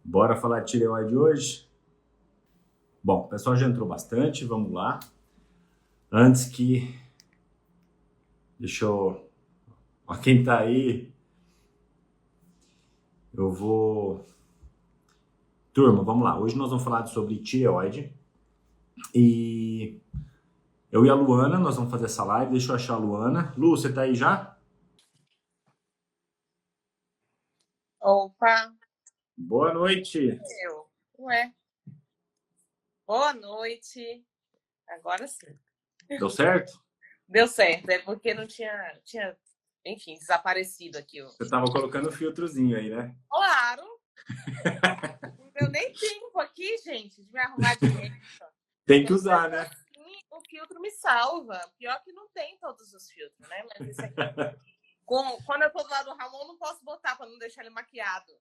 Bora falar de tireoide hoje? Bom, o pessoal já entrou bastante, vamos lá. Antes que... Deixa eu... Ó, quem tá aí, eu vou... Turma, vamos lá. Hoje nós vamos falar sobre tireoide. E eu e a Luana, nós vamos fazer essa live. Deixa eu achar a Luana. Lu, você tá aí já? Opa, Boa noite. eu. Ué, boa noite. Agora sim. Deu certo? Deu certo, é porque não tinha, enfim, desaparecido aqui. Você tava colocando o filtrozinho aí, né? Claro, não deu nem tempo aqui, gente, de me arrumar direito. Tem que Tem usar, coisa né? assim, o filtro me salva. Pior que não tem todos os filtros, né? Mas esse aqui, quando eu tô do lado do Ramon, não posso botar para não deixar ele maquiado.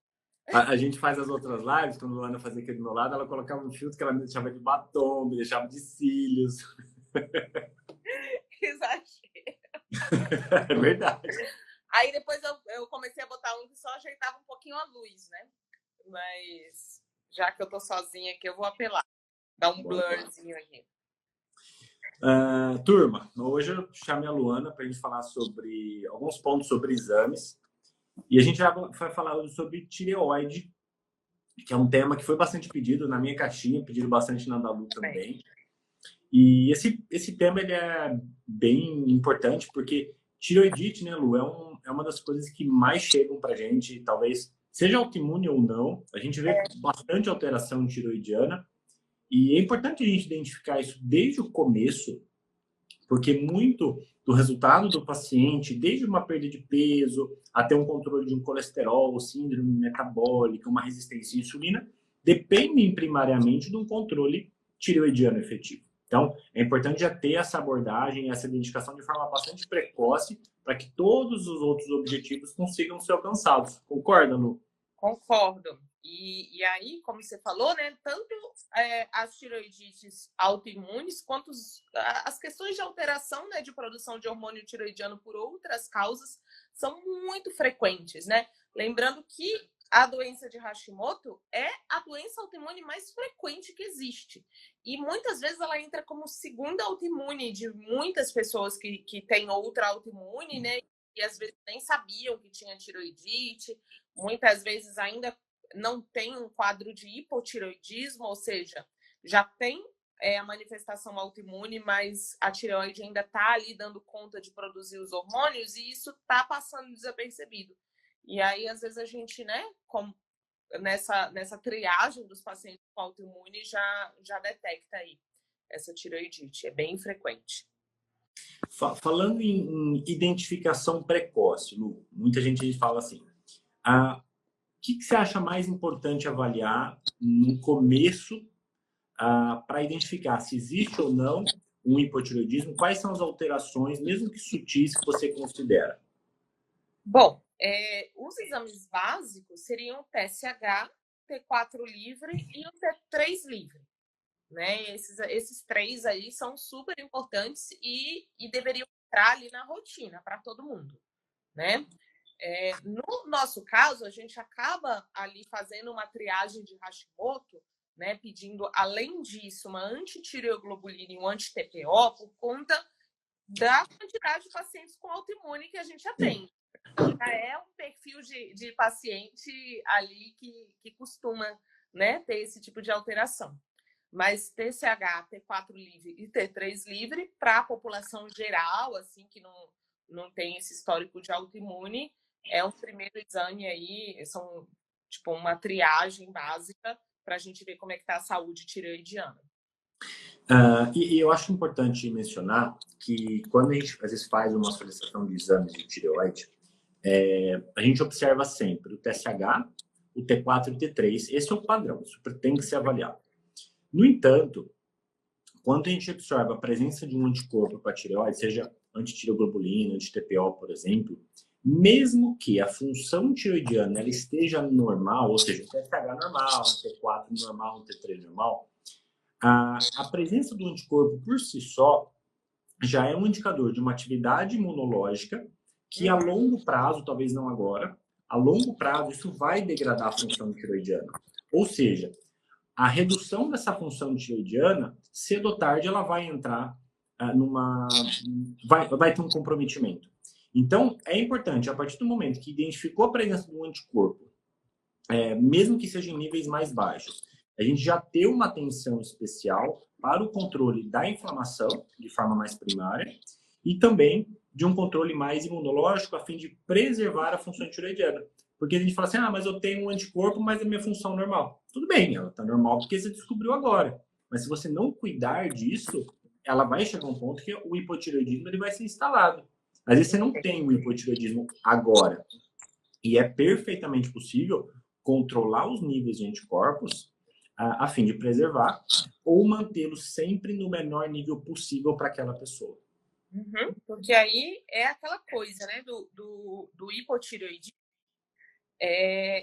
A gente faz as outras lives, quando a Luana fazia aqui do meu lado, ela colocava um filtro que ela me deixava de batom, me deixava de cílios. Exagero. É verdade. Aí depois eu comecei a botar um que só ajeitava um pouquinho a luz, né? Mas já que eu tô sozinha aqui, eu vou apelar. Dar um blurzinho aqui. Turma, hoje eu chamei a Luana para a gente falar sobre alguns pontos sobre exames. E a gente vai falar hoje sobre tireoide, que é um tema que foi bastante pedido na minha caixinha, pedido bastante na da Lu também. E esse tema ele é bem importante, porque tireoidite, né, Lu, é uma das coisas que mais chegam para a gente, talvez seja autoimune ou não. A gente vê bastante alteração tireoidiana. E é importante a gente identificar isso desde o começo, porque muito do resultado do paciente, desde uma perda de peso até um controle de um colesterol, síndrome metabólica, uma resistência à insulina, dependem primariamente de um controle tireoidiano efetivo. Então, é importante já ter essa abordagem, essa identificação de forma bastante precoce, para que todos os outros objetivos consigam ser alcançados. Concorda, Lu? Concordo. E aí, como você falou, né, tanto as tiroidites autoimunes quanto as questões de alteração, né, de produção de hormônio tiroidiano por outras causas são muito frequentes, né? Lembrando que a doença de Hashimoto é a doença autoimune mais frequente que existe. E muitas vezes ela entra como segunda autoimune de muitas pessoas que têm outra autoimune, né? E às vezes nem sabiam que tinha tiroidite, muitas vezes ainda não tem um quadro de hipotireoidismo, ou seja, já tem a manifestação autoimune, mas a tireoide ainda está ali dando conta de produzir os hormônios e isso está passando desapercebido. E aí, às vezes, a gente, né, nessa triagem dos pacientes com autoimune, já detecta aí essa tireoidite. É bem frequente. Falando em identificação precoce, Lu, muita gente fala assim, o que você acha mais importante avaliar no começo para identificar se existe ou não um hipotireoidismo? Quais são as alterações, mesmo que sutis, que você considera? Bom, os exames básicos seriam o TSH, T4 livre e o T3 livre. Né? Esses três aí são super importantes e deveriam entrar ali na rotina para todo mundo. Né? No nosso caso, a gente acaba ali fazendo uma triagem de Hashimoto, né, pedindo, além disso, uma antitireoglobulina e um anti-TPO por conta da quantidade de pacientes com autoimune que a gente atende. Então, já é um perfil de paciente ali que costuma, né, ter esse tipo de alteração. Mas TSH, T4 livre e T3 livre, para a população geral, assim, que não tem esse histórico de autoimune, é um primeiro exame aí, são tipo uma triagem básica para a gente ver como é que está a saúde tireoidiana. E eu acho importante mencionar que quando a gente às vezes faz uma solicitação de exames de tireoide, a gente observa sempre o TSH, o T4 e o T3. Esse é o padrão, isso tem que ser avaliado. No entanto, quando a gente observa a presença de um anticorpo para a tireoide, seja antitireoglobulina, anti-TPO, por exemplo, mesmo que a função tireoidiana ela esteja normal, ou seja, um TSH normal, um T4 normal, um T3 normal, a presença do anticorpo por si só já é um indicador de uma atividade imunológica que a longo prazo, talvez não agora, a longo prazo, isso vai degradar a função tiroidiana. Ou seja, a redução dessa função tiroidiana, cedo ou tarde, ela vai entrar vai ter um comprometimento. Então, é importante, a partir do momento que identificou a presença do anticorpo, mesmo que seja em níveis mais baixos, a gente já ter uma atenção especial para o controle da inflamação, de forma mais primária, e também de um controle mais imunológico, a fim de preservar a função tiroidiana. Porque a gente fala assim, mas eu tenho um anticorpo, mas a minha função é normal. Tudo bem, ela está normal porque você descobriu agora. Mas se você não cuidar disso, ela vai chegar a um ponto que o hipotireoidismo ele vai ser instalado. Às vezes você não tem o hipotireoidismo agora. E é perfeitamente possível controlar os níveis de anticorpos a fim de preservar ou mantê-los sempre no menor nível possível para aquela pessoa. Uhum, porque aí é aquela coisa, né, do hipotireoidismo.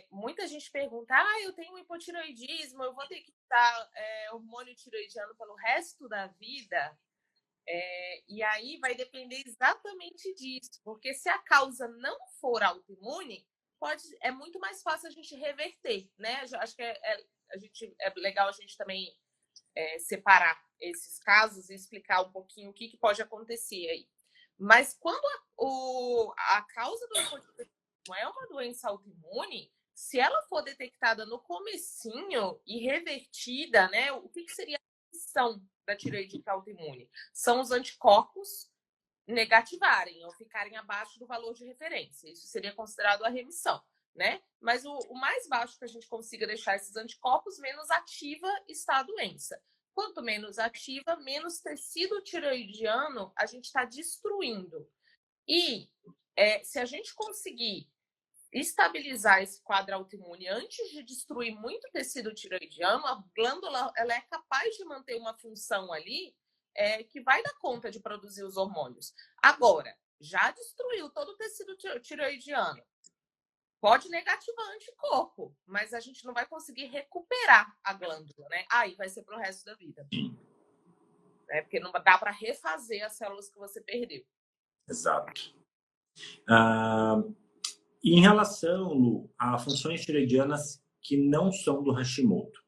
Muita gente pergunta, eu tenho um hipotireoidismo, eu vou ter que dar hormônio tireoidiano pelo resto da vida? E aí vai depender exatamente disso, porque se a causa não for autoimune, é muito mais fácil a gente reverter, né? Acho que é legal a gente também separar esses casos e explicar um pouquinho o que pode acontecer aí. Mas quando a causa do hipotireoidismo é uma doença autoimune, se ela for detectada no comecinho e revertida, né? O que seria a missão da tireoidite autoimune? São os anticorpos negativarem ou ficarem abaixo do valor de referência. Isso seria considerado a remissão, né? Mas o mais baixo que a gente consiga deixar esses anticorpos, menos ativa está a doença. Quanto menos ativa, menos tecido tireoidiano a gente está destruindo. E se a gente conseguir estabilizar esse quadro autoimune antes de destruir muito tecido tireoidiano, a glândula ela é capaz de manter uma função ali que vai dar conta de produzir os hormônios. Agora, já destruiu todo o tecido tireoidiano. Pode negativar anticorpo, mas a gente não vai conseguir recuperar a glândula, né? Aí vai ser para o resto da vida. Porque não dá para refazer as células que você perdeu. Exato. Em relação, Lu, a funções tireoidianas que não são do Hashimoto.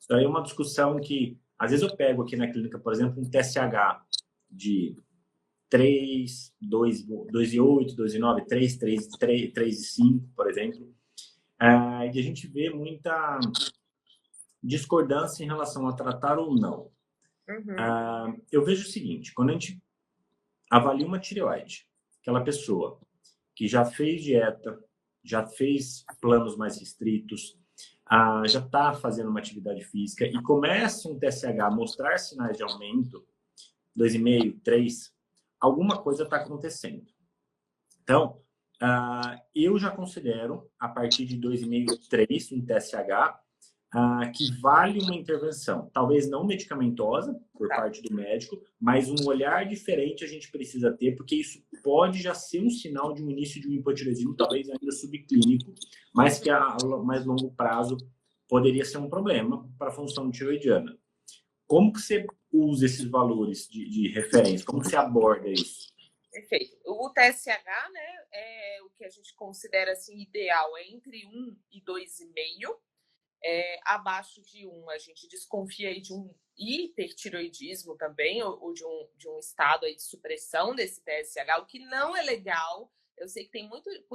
Isso aí é uma discussão que, às vezes eu pego aqui na clínica, por exemplo, um TSH de 3, 2,8, 2,9, 3, 3,5, por exemplo. E a gente vê muita discordância em relação a tratar ou não. Eu vejo o seguinte, quando a gente avalia uma tireoide, aquela pessoa que já fez dieta, já fez planos mais restritos, já está fazendo uma atividade física e começa um TSH a mostrar sinais de aumento, 2,5, 3, alguma coisa está acontecendo. Então, eu já considero, a partir de 2,5, 3, um TSH, que vale uma intervenção. Talvez não medicamentosa, por parte do médico, mas um olhar diferente a gente precisa ter, porque isso pode já ser um sinal de um início de um hipotireoidismo, talvez ainda subclínico, mas que a mais longo prazo poderia ser um problema para a função tireoidiana. Como que você usa esses valores de referência? Como que você aborda isso? Perfeito. O TSH, né, o que a gente considera assim, ideal é entre 1 e 2,5. Abaixo de 1, a gente desconfia aí de um hipertiroidismo também, ou de um estado aí de supressão desse TSH, o que não é legal. Eu sei que tem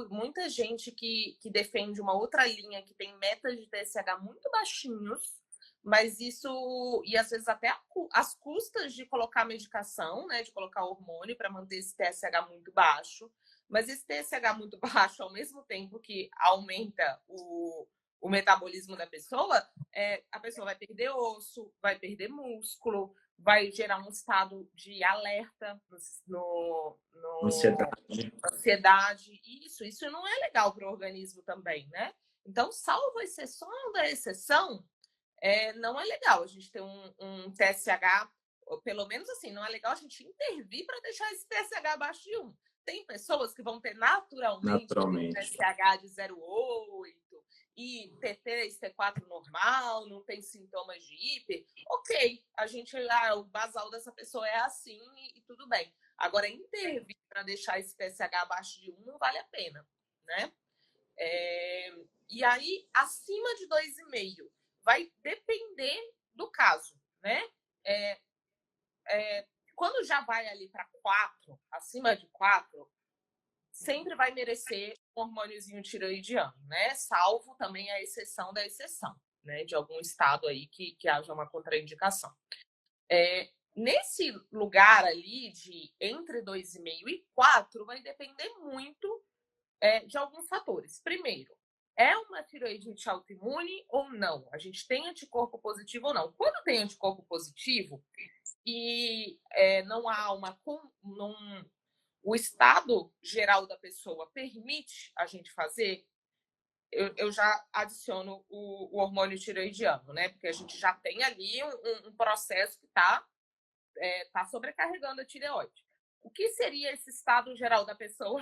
muita gente que defende uma outra linha que tem metas de TSH muito baixinhos, mas isso, e às vezes até às custas de colocar medicação, né, de colocar hormônio para manter esse TSH muito baixo. Mas esse TSH muito baixo, ao mesmo tempo que aumenta o metabolismo da pessoa, a pessoa vai perder osso, vai perder músculo, vai gerar um estado de alerta, ansiedade. Isso não é legal para o organismo também, né? Então, salvo a exceção da exceção, não é legal a gente ter um TSH, pelo menos assim, não é legal a gente intervir para deixar esse TSH abaixo de 1. Tem pessoas que vão ter naturalmente. Um TSH de 0,8 e T3, T4 normal, não tem sintomas de hiper, ok, o basal dessa pessoa é assim e tudo bem. Agora, intervir para deixar esse TSH abaixo de 1 não vale a pena, né? E aí, acima de 2,5, vai depender do caso, né? Quando já vai ali para 4, acima de 4, sempre vai merecer um hormôniozinho tiroidiano, né? Salvo também a exceção da exceção, né? De algum estado aí que haja uma contraindicação. Nesse lugar ali de entre 2,5 e 4, vai depender muito de alguns fatores. Primeiro, é uma tiroidite autoimune ou não? A gente tem anticorpo positivo ou não? Quando tem anticorpo positivo e não há o estado geral da pessoa permite a gente fazer, eu já adiciono o hormônio tiroidiano, né? Porque a gente já tem ali um processo que está sobrecarregando a tireoide. O que seria esse estado geral da pessoa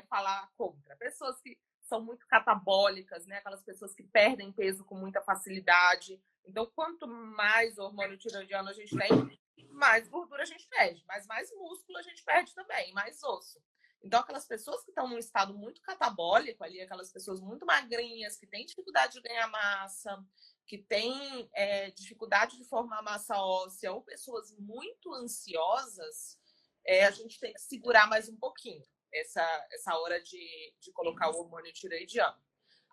falar contra? Pessoas que são muito catabólicas, né? Aquelas pessoas que perdem peso com muita facilidade. Então, quanto mais hormônio tiroidiano a gente tem, mais gordura a gente perde, mas mais músculo a gente perde também, mais osso. Então, aquelas pessoas que estão num estado muito catabólico ali, aquelas pessoas muito magrinhas, que têm dificuldade de ganhar massa, que têm dificuldade de formar massa óssea, ou pessoas muito ansiosas, a gente tem que segurar mais um pouquinho essa hora de colocar o hormônio tiroidiano.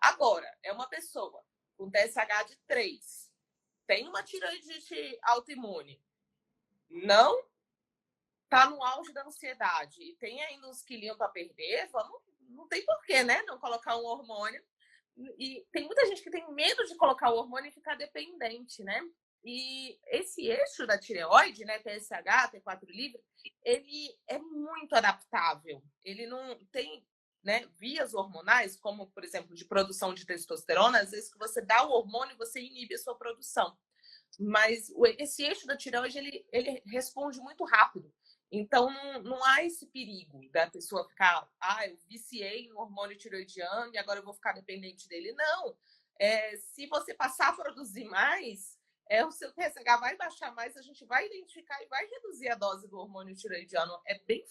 Agora, é uma pessoa com TSH de 3, tem uma tiroidite autoimune, não está no auge da ansiedade e tem ainda uns quilinhos para perder, não tem porquê, né? Não colocar um hormônio. E tem muita gente que tem medo de colocar o hormônio e ficar dependente, né? E esse eixo da tireoide, né, TSH, T4 livre, ele é muito adaptável. Ele não tem, né, vias hormonais, como, por exemplo, de produção de testosterona, às vezes que você dá o hormônio, você inibe a sua produção. Mas esse eixo da tireoide, ele responde muito rápido. Então, não há esse perigo da pessoa ficar, eu viciei no hormônio tireoidiano e agora eu vou ficar dependente dele. Não. Se você passar a produzir mais, o seu TSH vai baixar mais, a gente vai identificar e vai reduzir a dose do hormônio tireoidiano. É bem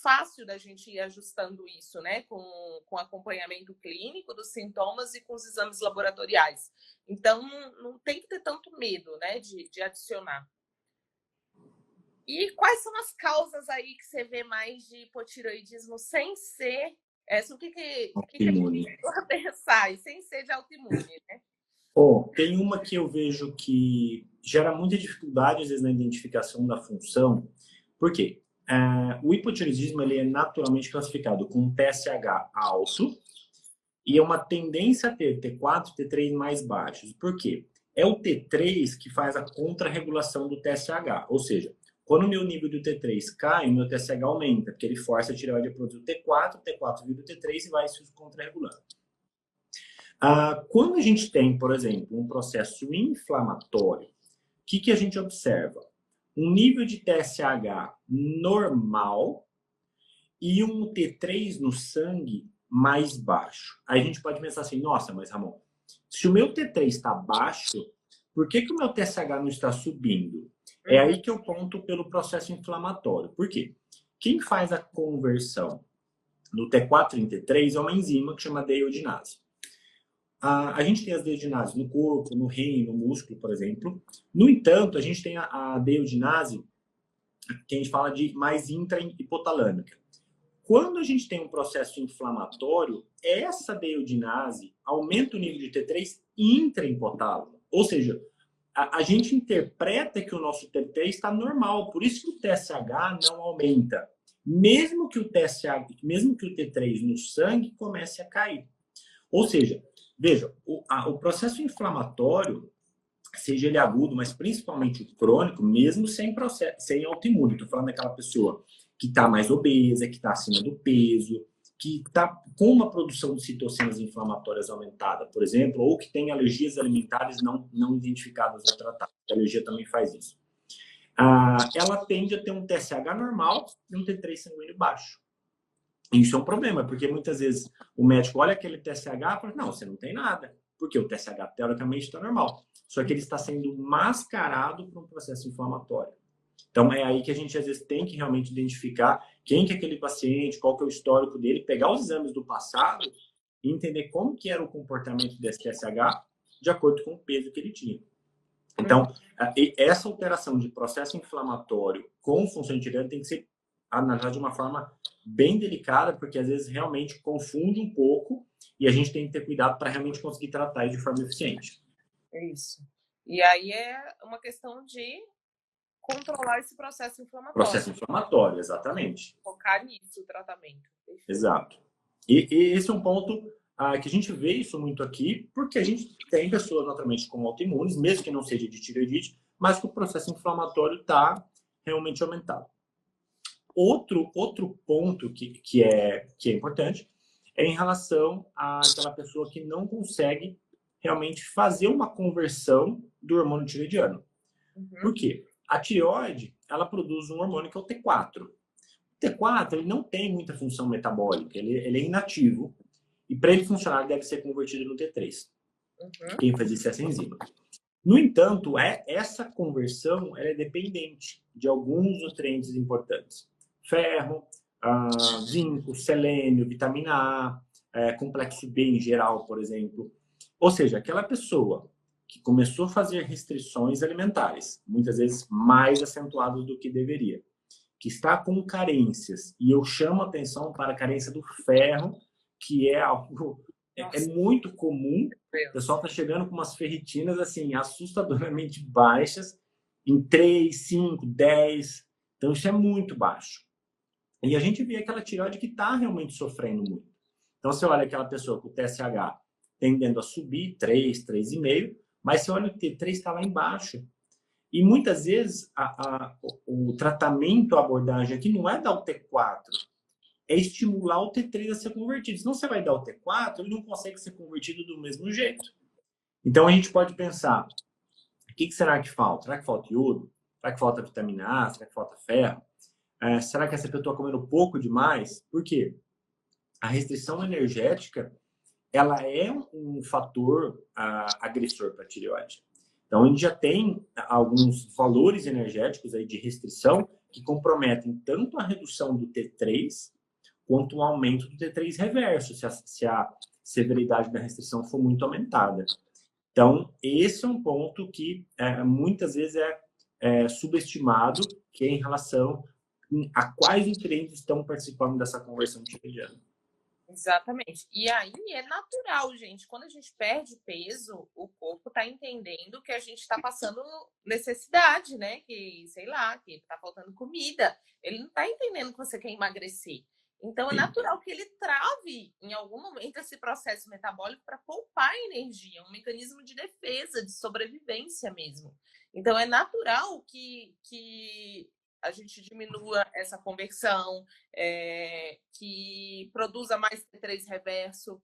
fácil da gente ir ajustando isso, né? Com acompanhamento clínico dos sintomas e com os exames laboratoriais. Então, não tem que ter tanto medo, né, de adicionar. E quais são as causas aí que você vê mais de hipotireoidismo sem ser... o que a gente precisa pensar? E sem ser de autoimune, né? Tem uma que eu vejo que gera muita dificuldade, às vezes, na identificação da função. Por quê? O hipotireoidismo ele é naturalmente classificado com TSH alto e é uma tendência a ter T4 e T3 mais baixos. Por quê? É o T3 que faz a contrarregulação do TSH, ou seja, quando o meu nível do T3 cai, o meu TSH aumenta, porque ele força a tireoide a produzir o T4 vira o T3 e vai se contrarregulando. Quando a gente tem, por exemplo, um processo inflamatório, o que a gente observa? Um nível de TSH normal e um T3 no sangue mais baixo. Aí a gente pode pensar assim, nossa, mas Ramon, se o meu T3 está baixo, por que o meu TSH não está subindo? É aí que eu ponto pelo processo inflamatório. Por quê? Quem faz a conversão do T4 em T3 é uma enzima que chama deiodinase. A gente tem as deiodinases no corpo, no rim, no músculo, por exemplo. No entanto, a gente tem a deiodinase que a gente fala de mais intra-hipotalâmica. Quando a gente tem um processo inflamatório, essa deiodinase aumenta o nível de T3 intra-hipotálamo. Ou seja, a gente interpreta que o nosso T3 está normal, por isso que o TSH não aumenta, mesmo que o T3 no sangue comece a cair. Ou seja, veja, o processo inflamatório, seja ele agudo, mas principalmente o crônico, mesmo sem autoimune, estou falando daquela pessoa que está mais obesa, que está acima do peso, que está com uma produção de citocinas inflamatórias aumentada, por exemplo, ou que tem alergias alimentares não identificadas ou tratadas. A alergia também faz isso. Ela tende a ter um TSH normal e um T3 sanguíneo baixo. Isso é um problema, porque muitas vezes o médico olha aquele TSH e fala, não, você não tem nada, porque o TSH teoricamente está normal. Só que ele está sendo mascarado por um processo inflamatório. Então, é aí que a gente, às vezes, tem que realmente identificar quem que é aquele paciente, qual que é o histórico dele, pegar os exames do passado e entender como que era o comportamento desse TSH de acordo com o peso que ele tinha. Então, essa alteração de processo inflamatório com função tireoide tem que ser analisada de uma forma bem delicada, porque às vezes realmente confunde um pouco e a gente tem que ter cuidado para realmente conseguir tratar de forma eficiente. É isso. E aí é uma questão de controlar esse processo inflamatório. Processo inflamatório, exatamente. Focar nisso, o tratamento. Exato. E esse é um ponto que a gente vê isso muito aqui, porque a gente tem pessoas naturalmente com autoimunes, mesmo que não seja de tireoidite, mas que o processo inflamatório está realmente aumentado. Outro ponto que é importante é em relação àquela pessoa que não consegue realmente fazer uma conversão do hormônio tireoidiano. Por quê? A tireoide, ela produz um hormônio que é o T4. O T4 ele não tem muita função metabólica, ele é inativo. E para ele funcionar, ele deve ser convertido no T3. Quem faz isso é essa enzima. No entanto, essa conversão ela é dependente de alguns nutrientes importantes. Ferro, zinco, selênio, vitamina A, complexo B em geral, por exemplo. Ou seja, aquela pessoa que começou a fazer restrições alimentares, muitas vezes mais acentuadas do que deveria, que está com carências, e eu chamo a atenção para a carência do ferro, que é algo muito comum. O pessoal está chegando com umas ferritinas assim assustadoramente baixas, em 3, 5, 10. Então isso é muito baixo. E a gente vê aquela tireoide que está realmente sofrendo muito. Então você olha aquela pessoa com o TSH tendendo a subir 3, 3,5, mas você olha o T3 está lá embaixo. E muitas vezes o tratamento, a abordagem aqui não é dar o T4, é estimular o T3 a ser convertido. Senão você vai dar o T4, ele não consegue ser convertido do mesmo jeito. Então a gente pode pensar, o que será que falta? Será que falta iodo? Será que falta vitamina A? Será que falta ferro? Será que essa pessoa está comendo pouco demais? Por quê? A restrição energética, ela é um fator agressor para a tireoide. Então, a gente já tem alguns valores energéticos aí de restrição que comprometem tanto a redução do T3 quanto o aumento do T3 reverso, se a severidade da restrição for muito aumentada. Então, esse é um ponto que muitas vezes é subestimado, que é em relação a quais nutrientes estão participando dessa conversão tireoidiana. Exatamente. E aí é natural, gente. Quando a gente perde peso, o corpo está entendendo que a gente está passando necessidade, né? Que, sei lá, que está faltando comida. Ele não está entendendo que você quer emagrecer. Então é natural que ele trave em algum momento esse processo metabólico para poupar energia, um mecanismo de defesa, de sobrevivência mesmo. Então é natural que a gente diminua essa conversão, que produza mais T3 reverso,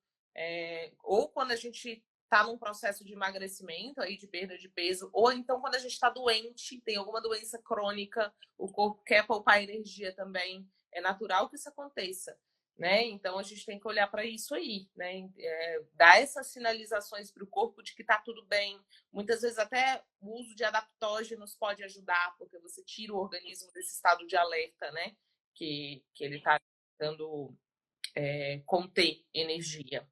ou quando a gente está num processo de emagrecimento, aí de perda de peso, ou então quando a gente está doente, tem alguma doença crônica, o corpo quer poupar energia também, é natural que isso aconteça. Né? Então a gente tem que olhar para isso aí, né? Dar essas sinalizações para o corpo de que está tudo bem. Muitas vezes até o uso de adaptógenos pode ajudar, porque você tira o organismo desse estado de alerta, né? Que ele está tentando conter energia.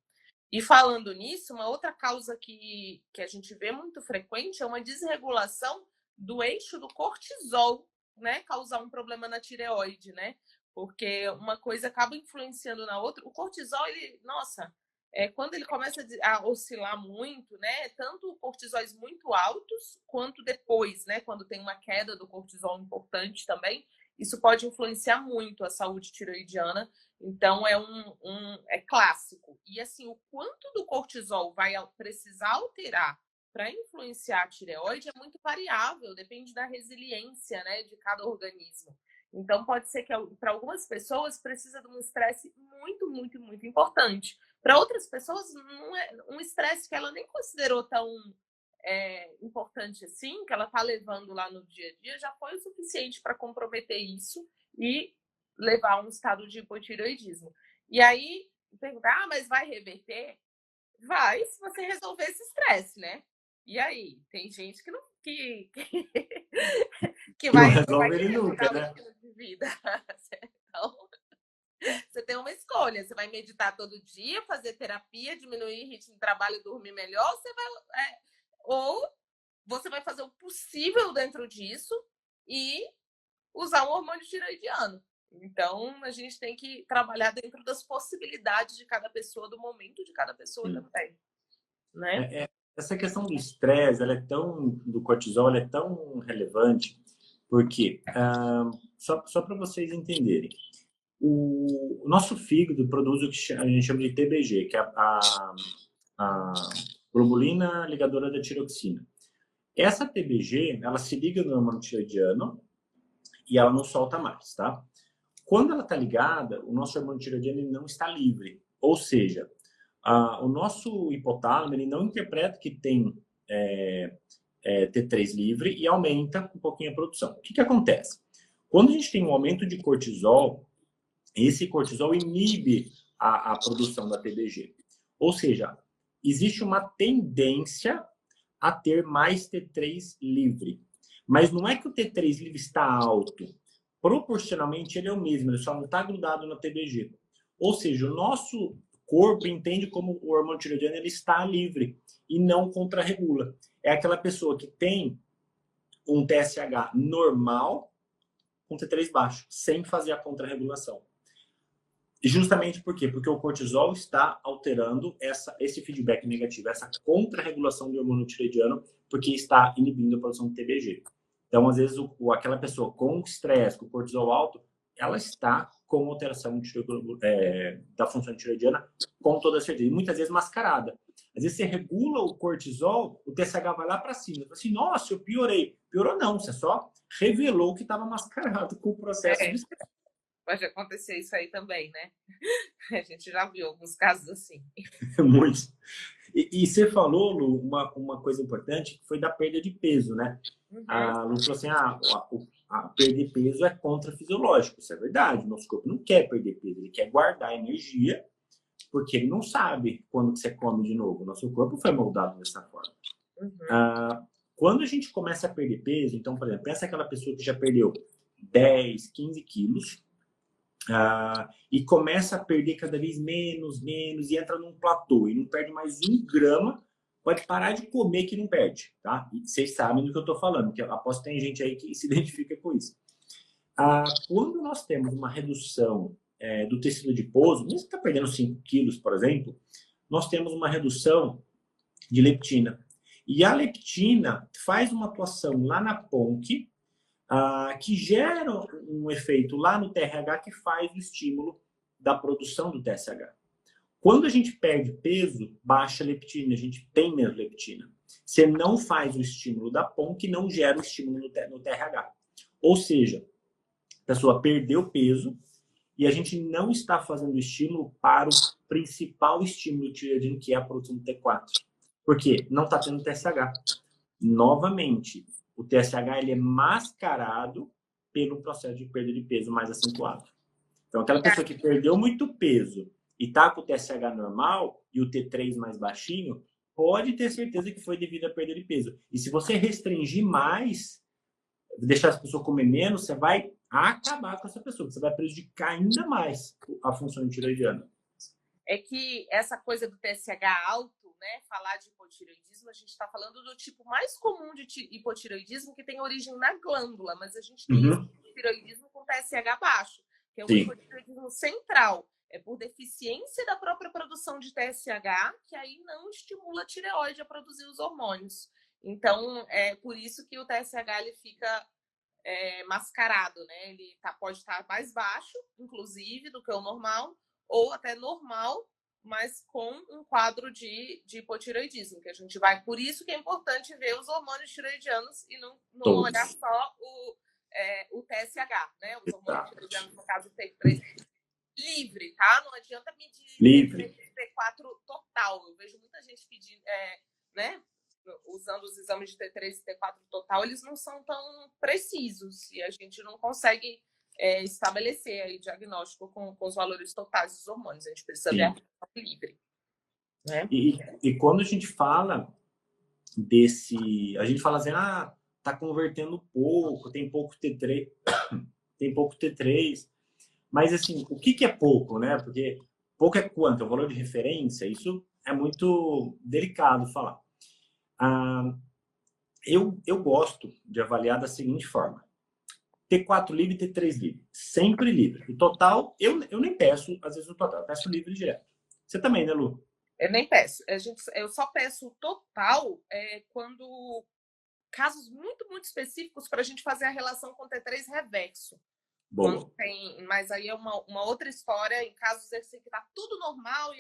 E falando nisso, uma outra causa que a gente vê muito frequente é uma desregulação do eixo do cortisol, né? Causar um problema na tireoide, né? Porque uma coisa acaba influenciando na outra. O cortisol, ele, nossa, quando ele começa a oscilar muito, né? Tanto cortisóis muito altos, quanto depois, né? Quando tem uma queda do cortisol importante também, isso pode influenciar muito a saúde tireoidiana. Então, é clássico. E, assim, o quanto do cortisol vai precisar alterar para influenciar a tireoide é muito variável, depende da resiliência, né, de cada organismo. Então, pode ser que para algumas pessoas precisa de um estresse muito, muito, muito importante. Para outras pessoas, não é um estresse que ela nem considerou tão importante assim, que ela está levando lá no dia a dia, já foi o suficiente para comprometer isso e levar a um estado de hipotireoidismo. E aí, perguntar, mas vai reverter? Vai, se você resolver esse estresse, né? E aí, tem gente que não que Não vai resolve ele querer nunca, mudar o né? estilo de vida. Então, Você tem uma escolha. Você vai meditar todo dia, fazer terapia, diminuir o ritmo de trabalho e dormir melhor, ou você vai fazer o possível dentro disso e usar um hormônio tiroidiano. Então, a gente tem que trabalhar dentro das possibilidades de cada pessoa, do momento de cada pessoa também, né? Essa questão do estresse, do cortisol, ela é tão relevante, porque, só para vocês entenderem, o nosso fígado produz o que a gente chama de TBG, que é a globulina ligadora da tiroxina. Essa TBG, ela se liga no hormônio tiroidiano e ela não solta mais, tá? Quando ela está ligada, o nosso hormônio tiroidiano ele não está livre. Ou seja, o nosso hipotálamo ele não interpreta que tem T3 livre e aumenta um pouquinho a produção. O que acontece? Quando a gente tem um aumento de cortisol, esse cortisol inibe a produção da TBG. Ou seja, existe uma tendência a ter mais T3 livre. Mas não é que o T3 livre está alto. Proporcionalmente, ele é o mesmo, ele só não está grudado na TBG. Ou seja, o nosso corpo entende como o hormônio tiroidiano ele está livre e não contrarregula. É aquela pessoa que tem um TSH normal com T3 baixo, sem fazer a contrarregulação. Justamente por quê? Porque o cortisol está alterando esse feedback negativo, essa contrarregulação do hormônio tiroidiano, porque está inibindo a produção de TBG. Então, às vezes, aquela pessoa com estresse, com cortisol alto, ela está com alteração da função tiroidiana, com toda certeza. E muitas vezes mascarada. Às vezes você regula o cortisol, o TSH vai lá para cima. Você fala assim, nossa, eu piorei. Piorou não, você só revelou que estava mascarado com o processo de estresse. Pode acontecer isso aí também, né? A gente já viu alguns casos assim. Muito. E você falou, Lu, uma coisa importante, que foi da perda de peso, né? Uhum. A Lu falou assim, perder peso é contrafisiológico. Isso é verdade. Nosso corpo não quer perder peso, ele quer guardar energia, porque ele não sabe quando você come de novo. Nosso corpo foi moldado dessa forma. Uhum. Quando a gente começa a perder peso, então, por exemplo, pensa aquela pessoa que já perdeu 10, 15 quilos, e começa a perder cada vez menos, e entra num platô e não perde mais 1 grama, pode parar de comer que não perde, tá? E vocês sabem do que eu tô falando, porque eu aposto que tem gente aí que se identifica com isso. Quando nós temos uma redução do tecido adiposo, mesmo que está perdendo 5 quilos, por exemplo, nós temos uma redução de leptina. E a leptina faz uma atuação lá na PONC, que gera um efeito lá no TRH que faz o estímulo da produção do TSH. Quando a gente perde peso, baixa a leptina, a gente tem menos leptina. Você não faz o estímulo da PONC, não gera o estímulo no TRH. Ou seja, a pessoa perdeu peso e a gente não está fazendo estímulo para o principal estímulo tireoidino, que é a produção do T4. Por quê? Não está tendo TSH. Novamente, o TSH ele é mascarado pelo processo de perda de peso mais acentuado. Então, aquela pessoa que perdeu muito peso e está com o TSH normal e o T3 mais baixinho, pode ter certeza que foi devido à perda de peso. E se você restringir mais, deixar essa pessoa comer menos, você vai acabar com essa pessoa. Você vai prejudicar ainda mais a função tiroidiana. É que essa coisa do TSH alto, né, falar de hipotireoidismo, a gente está falando do tipo mais comum de hipotireoidismo que tem origem na glândula, mas a gente tem hipotireoidismo com TSH baixo, que é um hipotireoidismo central. É por deficiência da própria produção de TSH, que aí não estimula a tireoide a produzir os hormônios. Então, é por isso que o TSH ele fica mascarado, né? Ele pode estar mais baixo, inclusive, do que o normal, ou até normal, mas com um quadro de hipotireoidismo, que a gente vai. Por isso que é importante ver os hormônios tireoidianos e não olhar só o TSH, né? Os hormônios tireoidianos, no caso, o T3 livre, tá? Não adianta medir T4 total. Eu vejo muita gente pedindo, né? Usando os exames de T3 e T4 total, eles não são tão precisos e a gente não consegue estabelecer aí diagnóstico com os valores totais dos hormônios. A gente precisa ver a livre. Né? E quando a gente fala a gente fala assim, tá convertendo pouco, tem pouco T3, tem pouco T3. Mas, assim, o que é pouco, né? Porque pouco é quanto? É o valor de referência? Isso é muito delicado falar. Ah, eu gosto de avaliar da seguinte forma. T4 livre e T3 livre. Sempre livre. O total, eu nem peço, às vezes, o total. Eu peço livre direto. Você também, né, Lu? Eu nem peço. Eu só peço o total quando casos muito, muito específicos para a gente fazer a relação com T3 reverso. Quando Boa. tem, mas aí é uma outra história, em casos assim que está tudo normal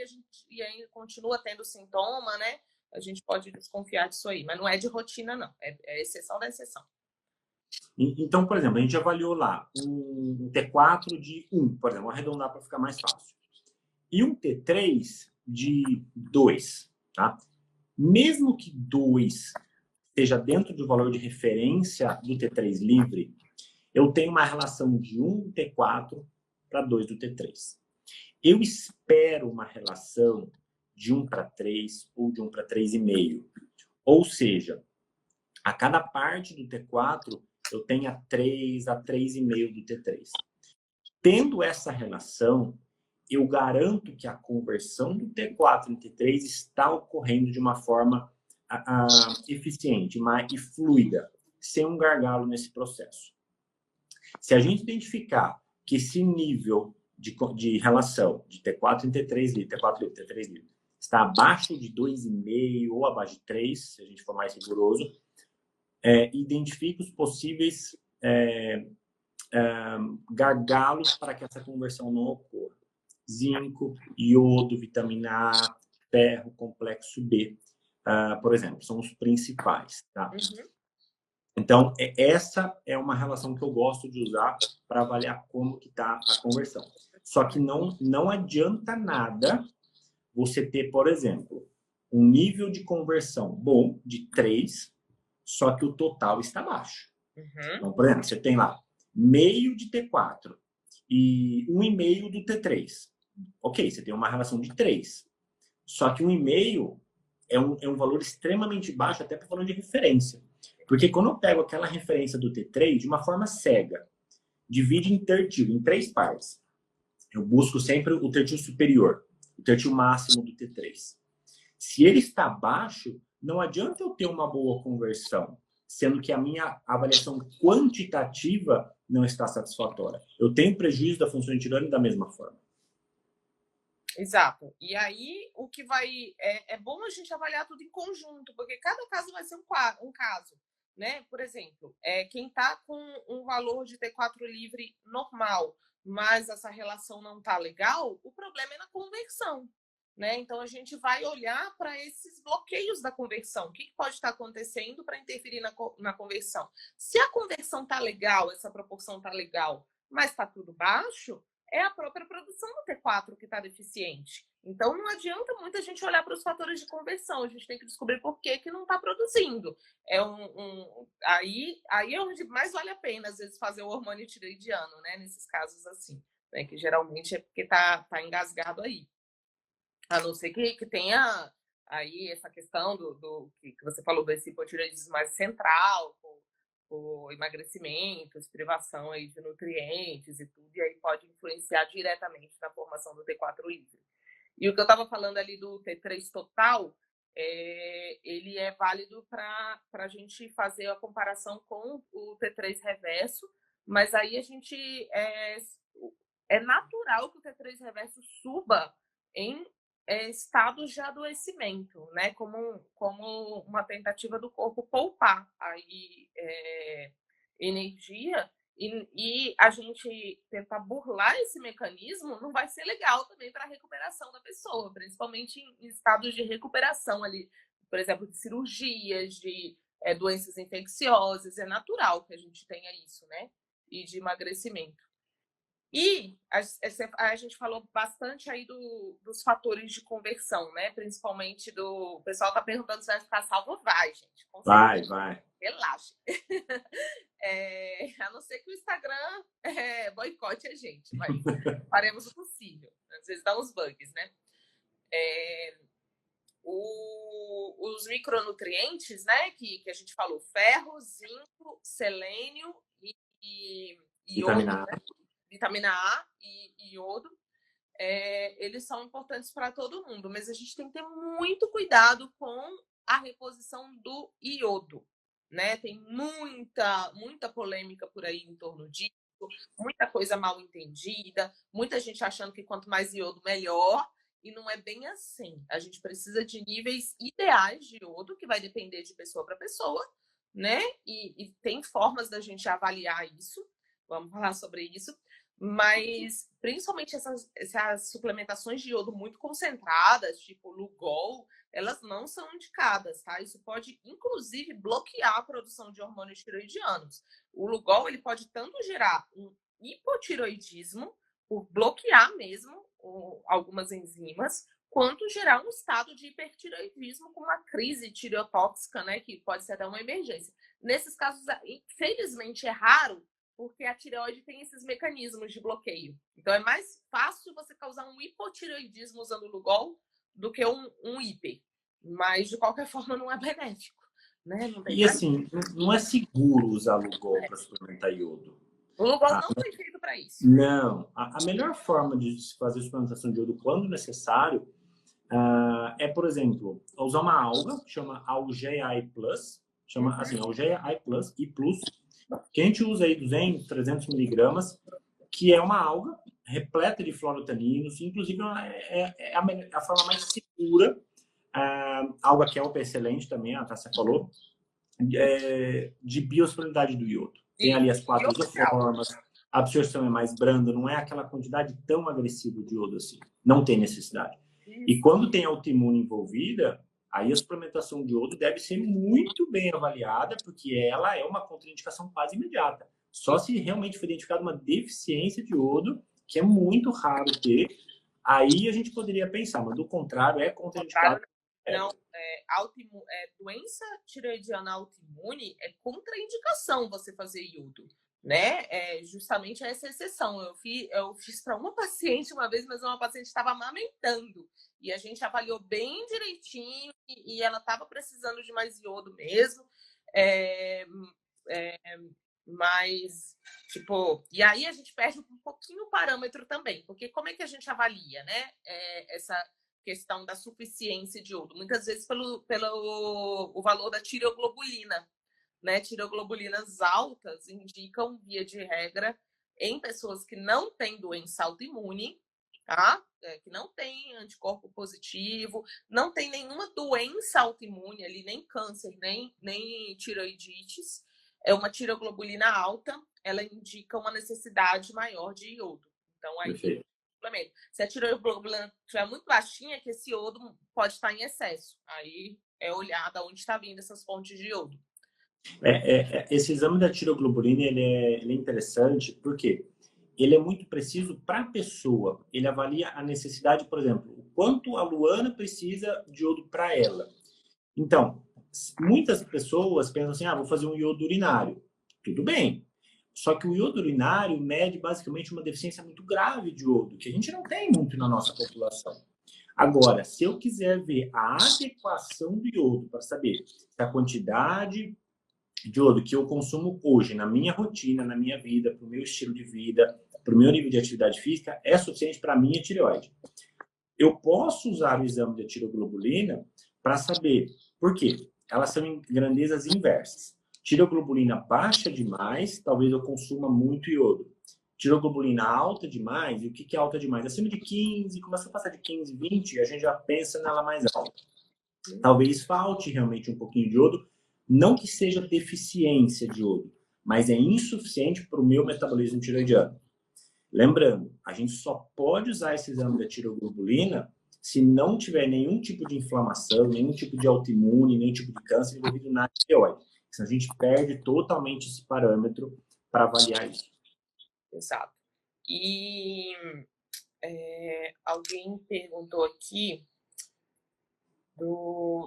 e ainda continua tendo sintoma, né? A gente pode desconfiar disso aí, mas não é de rotina, não. É exceção da exceção. Então, por exemplo, a gente avaliou lá um T4 de 1, por exemplo, arredondar para ficar mais fácil. E um T3 de 2, tá? Mesmo que 2 esteja dentro do valor de referência do T3 livre, eu tenho uma relação de 1 do T4 para 2 do T3. Eu espero uma relação de 1 para 3 ou de 1 para 3,5. Ou seja, a cada parte do T4, eu tenho a 3 a 3,5 do T3. Tendo essa relação, eu garanto que a conversão do T4 em T3 está ocorrendo de uma forma eficiente e fluida, sem um gargalo nesse processo. Se a gente identificar que esse nível de relação de T4 em T3 livre, T4 livre, T3 livre, está abaixo de 2,5 ou abaixo de 3, se a gente for mais rigoroso, identifique os possíveis gargalos para que essa conversão não ocorra. Zinco, iodo, vitamina A, ferro, complexo B, por exemplo, são os principais. Tá? Uhum. Então, essa é uma relação que eu gosto de usar para avaliar como que está a conversão. Só que não adianta nada você ter, por exemplo, um nível de conversão bom de 3, só que o total está baixo. Uhum. Então, por exemplo, você tem lá meio de T4 e 1,5 do T3. Ok, você tem uma relação de 3. Só que 1,5 é um valor extremamente baixo até para o valor de referência. Porque quando eu pego aquela referência do T3 de uma forma cega, divide em tertil, em 3 partes. Eu busco sempre o tertil superior, o tertil máximo do T3. Se ele está baixo, não adianta eu ter uma boa conversão, sendo que a minha avaliação quantitativa não está satisfatória. Eu tenho prejuízo da função de tirânia da mesma forma. Exato. E aí, o que vai. É bom a gente avaliar tudo em conjunto, porque cada caso vai ser um caso. Né? Por exemplo, quem está com um valor de T4 livre normal, mas essa relação não está legal, o problema é na conversão. Né? Então, a gente vai olhar para esses bloqueios da conversão. O que pode estar acontecendo para interferir na conversão? Se a conversão está legal, essa proporção está legal, mas está tudo baixo, é a própria produção do T4 que está deficiente. Então, não adianta muito a gente olhar para os fatores de conversão. A gente tem que descobrir por que não está produzindo. Aí é onde mais vale a pena, às vezes, fazer o hormônio tiroidiano, né? Nesses casos assim. Né? Que geralmente é porque está engasgado aí. A não ser que tenha aí essa questão do que você falou desse hipotireoidismo mais central, o emagrecimento, privação aí de nutrientes e tudo, e aí pode influenciar diretamente na formação do T4 livre. E o que eu estava falando ali do T3 total, ele é válido para a gente fazer a comparação com o T3 reverso, mas aí a gente é natural que o T3 reverso suba em estados de adoecimento, né? Como uma tentativa do corpo poupar aí energia e a gente tentar burlar esse mecanismo não vai ser legal também para a recuperação da pessoa, principalmente em estados de recuperação ali, por exemplo, de cirurgias, de doenças infecciosas, é natural que a gente tenha isso, né? E de emagrecimento. E a gente falou bastante aí dos fatores de conversão, né? Principalmente O pessoal está perguntando se vai ficar salvo. Vai, gente. Com certeza. Vai. Relaxa. A não ser que o Instagram boicote a gente, mas faremos o possível. Às vezes dá uns bugs, né? Os micronutrientes, né? Que a gente falou: ferro, zinco, selênio e iodo, Vitamina A. né? vitamina A e iodo, eles são importantes para todo mundo, mas a gente tem que ter muito cuidado com a reposição do iodo, né? Tem muita polêmica por aí em torno disso, muita coisa mal entendida, muita gente achando que quanto mais iodo, melhor, e não é bem assim. A gente precisa de níveis ideais de iodo, que vai depender de pessoa para pessoa, né? E tem formas da gente avaliar isso, vamos falar sobre isso, mas principalmente essas suplementações de iodo muito concentradas, tipo Lugol, elas não são indicadas, tá? Isso pode, inclusive, bloquear a produção de hormônios tiroidianos. O Lugol, ele pode tanto gerar um hipotiroidismo, por bloquear mesmo algumas enzimas, quanto gerar um estado de hipertiroidismo com uma crise tireotóxica, né? Que pode ser até uma emergência. Nesses casos, infelizmente, é raro, porque a tireoide tem esses mecanismos de bloqueio. Então, é mais fácil você causar um hipotireoidismo usando o Lugol do que um hiper. Mas, de qualquer forma, não é benéfico. Né? Não tem E assim, não é seguro usar Lugol para suplementar iodo. O Lugol não foi feito para isso. Não. A melhor forma de se fazer suplementação de iodo quando necessário é, por exemplo, usar uma alga, chama Algae Plus, chama assim, Algae Plus, e Plus, que a gente usa aí 200, 300 miligramas, que é uma alga repleta de fluorotaninos, inclusive é a forma mais segura, a alga kelp é excelente também, a Tássia falou, de biossolidariedade do iodo. Tem ali as 4 isoformas, a absorção é mais branda, não é aquela quantidade tão agressiva de iodo assim. Não tem necessidade. E quando tem autoimune envolvida, aí a suplementação de iodo deve ser muito bem avaliada, porque ela é uma contraindicação quase imediata. Só se realmente for identificada uma deficiência de iodo, que é muito raro ter, aí a gente poderia pensar, mas do contrário, é contraindicado. Não, doença tireoidiana autoimune é contraindicação você fazer iodo, né? É justamente essa exceção. Eu fiz para uma paciente uma vez, mas uma paciente estava amamentando e a gente avaliou bem direitinho e ela estava precisando de mais iodo mesmo. Mas, tipo, e aí a gente perde um pouquinho o parâmetro também, porque como é que a gente avalia, né? Essa questão da suficiência de iodo, muitas vezes pelo o valor da tireoglobulina, né? Tireoglobulinas altas indicam, via de regra, em pessoas que não têm doença autoimune, tá? Que não tem anticorpo positivo, não tem nenhuma doença autoimune ali, nem câncer, nem tireoidites, é uma tireoglobulina alta, ela indica uma necessidade maior de iodo. Então, aí, suplemento. Se a tireoglobulina estiver muito baixinha, que esse iodo pode estar em excesso. Aí é olhar de onde está vindo essas fontes de iodo. Esse exame da tireoglobulina ele é interessante porque ele é muito preciso para a pessoa. Ele avalia a necessidade, por exemplo, o quanto a Luana precisa de iodo para ela. Então, muitas pessoas pensam assim, vou fazer um iodo urinário. Tudo bem. Só que o iodo urinário mede basicamente uma deficiência muito grave de iodo, que a gente não tem muito na nossa população. Agora, se eu quiser ver a adequação do iodo para saber se a quantidade de iodo que eu consumo hoje na minha rotina, na minha vida, para o meu estilo de vida, para o meu nível de atividade física, é suficiente para a minha tireoide. Eu posso usar o exame de tireoglobulina para saber por quê. Elas são em grandezas inversas. Tireoglobulina baixa demais, talvez eu consuma muito iodo. Tireoglobulina alta demais, e o que é alta demais? Acima de 15, começa a passar de 15, 20, a gente já pensa nela mais alta. Talvez falte realmente um pouquinho de iodo, não que seja deficiência de iodo, mas é insuficiente para o meu metabolismo tireoidiano. Lembrando, a gente só pode usar esse exame da tireoglobulina se não tiver nenhum tipo de inflamação, nenhum tipo de autoimune, nenhum tipo de câncer envolvido na tireoide. Senão a gente perde totalmente esse parâmetro para avaliar isso. Exato. E alguém perguntou aqui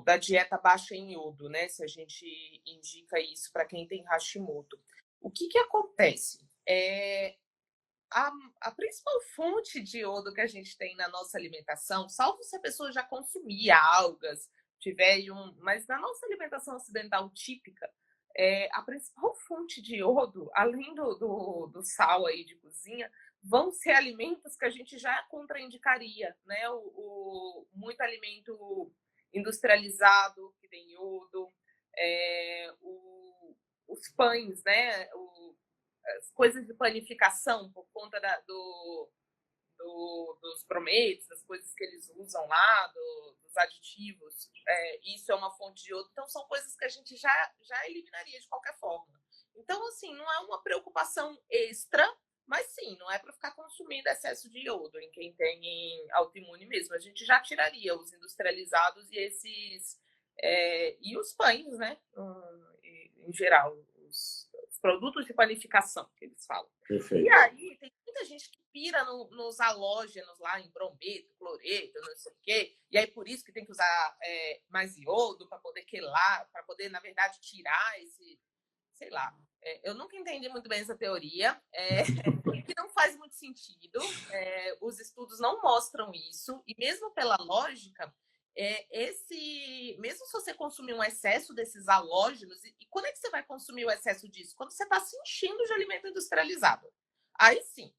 da dieta baixa em iodo, né? Se a gente indica isso para quem tem Hashimoto. O que acontece? A principal fonte de iodo que a gente tem na nossa alimentação, salvo se a pessoa já consumia algas, mas na nossa alimentação ocidental típica, a principal fonte de iodo, além do sal aí de cozinha, vão ser alimentos que a gente já contraindicaria, né? Muito alimento industrializado, que tem iodo, os pães, né? As coisas de panificação, por conta dos brometos, das coisas que eles usam lá, dos aditivos, isso é uma fonte de iodo. Então, são coisas que a gente já eliminaria de qualquer forma. Então, assim, não é uma preocupação extra, mas sim, não é para ficar consumindo excesso de iodo em quem tem autoimune mesmo. A gente já tiraria os industrializados e esses. E os pães, né? Em geral, os produtos de panificação que eles falam. Perfeito. E aí, tem muita gente que pira nos halógenos lá, em brometo, cloreto, não sei o quê. E aí, por isso que tem que usar mais iodo para poder quelar, para poder, na verdade, tirar esse. Sei lá. Eu nunca entendi muito bem essa teoria, que não faz muito sentido. Os estudos não mostram isso, e mesmo pela lógica, mesmo se você consumir um excesso desses halógenos, e quando é que você vai consumir o excesso disso? Quando você está se enchendo de alimento industrializado. Aí sim,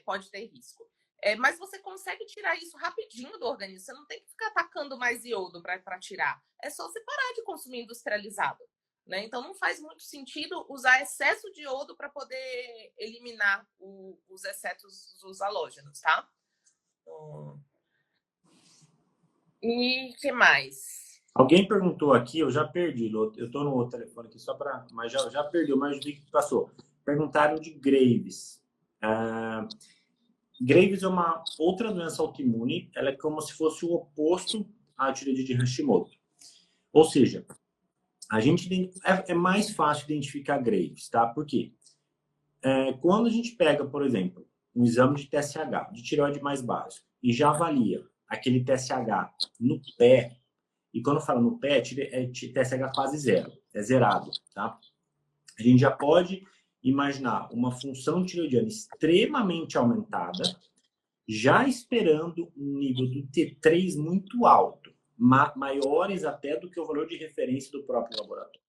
pode ter risco. Mas você consegue tirar isso rapidinho do organismo. Você não tem que ficar atacando mais iodo para tirar. É só você parar de consumir industrializado. Né? Então, não faz muito sentido usar excesso de iodo para poder eliminar os excessos dos halógenos, tá? E o que mais? Alguém perguntou aqui, eu já perdi, eu estou no outro telefone aqui só para... Mas já perdi, mas vi que passou. Perguntaram de Graves. Graves é uma outra doença autoimune, ela é como se fosse o oposto à tireoide de Hashimoto. Ou seja, a gente é mais fácil identificar Graves, tá? Por quê? Quando a gente pega, por exemplo, um exame de TSH, de tireoide mais básico, e já avalia aquele TSH no pé, e quando fala no pé, é TSH quase zero, é zerado, tá? A gente já pode imaginar uma função tireoidiana extremamente aumentada, já esperando um nível do T3 muito alto, maiores até do que o valor de referência do próprio laboratório.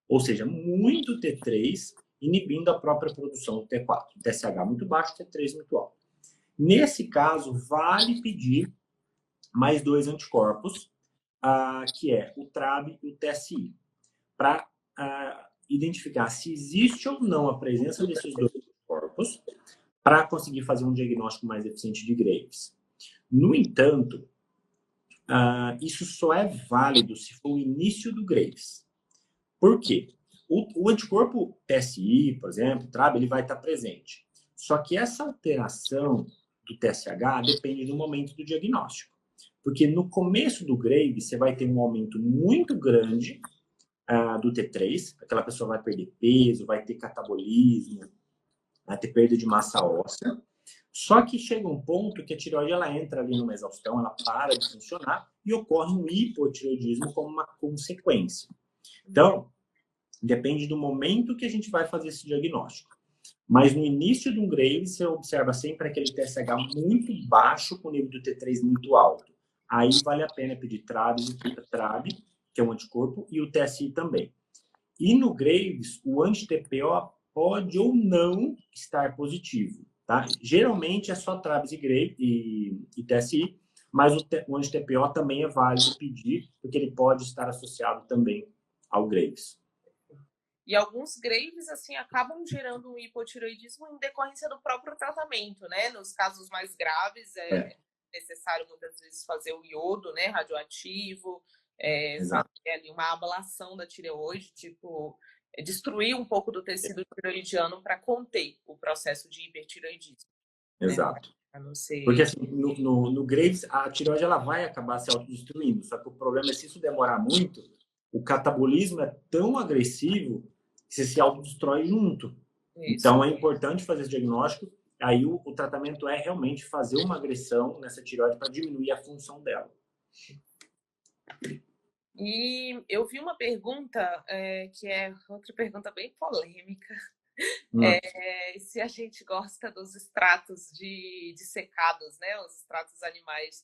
Ou seja, muito T3 inibindo a própria produção do T4. TSH muito baixo, T3 muito alto. Nesse caso, vale pedir mais 2 anticorpos, que é o TRAB e o TSI, para identificar se existe ou não a presença desses 2 anticorpos, para conseguir fazer um diagnóstico mais eficiente de Graves. No entanto, isso só é válido se for o início do Graves. Por quê? O anticorpo TSI, por exemplo, TRAB, ele vai estar presente. Só que essa alteração do TSH depende do momento do diagnóstico. Porque no começo do Graves, você vai ter um aumento muito grande do T3, aquela pessoa vai perder peso, vai ter catabolismo, vai ter perda de massa óssea. Só que chega um ponto que a tireoide ela entra ali numa exaustão, ela para de funcionar e ocorre um hipotireoidismo como uma consequência. Então, depende do momento que a gente vai fazer esse diagnóstico. Mas no início de um Graves, você observa sempre aquele TSH muito baixo com o nível do T3 muito alto. Aí vale a pena pedir TRAB, que é um anticorpo, e o TSI também. E no Graves, o anti-TPO pode ou não estar positivo. Tá? Geralmente é só TRAB e TSI, mas o anti-TPO também é válido pedir, porque ele pode estar associado também ao Graves. E alguns Graves, assim, acabam gerando um hipotireoidismo em decorrência do próprio tratamento, né? Nos casos mais graves, necessário muitas vezes fazer o iodo, né? Radioativo, fazer ali uma ablação da tireoide, tipo, destruir um pouco do tecido tireoidiano para conter o processo de hipertireoidismo. Exato. Né? Ser... Porque assim, no Graves, a tireoide ela vai acabar se autodestruindo, só que o problema é se isso demorar muito, o catabolismo é tão agressivo que você se autodestrói junto. Isso. Então é importante fazer esse diagnóstico, aí o tratamento é realmente fazer uma agressão nessa tireoide para diminuir a função dela. E eu vi uma pergunta, que é outra pergunta bem polêmica, se a gente gosta dos extratos de secados, né? Os extratos animais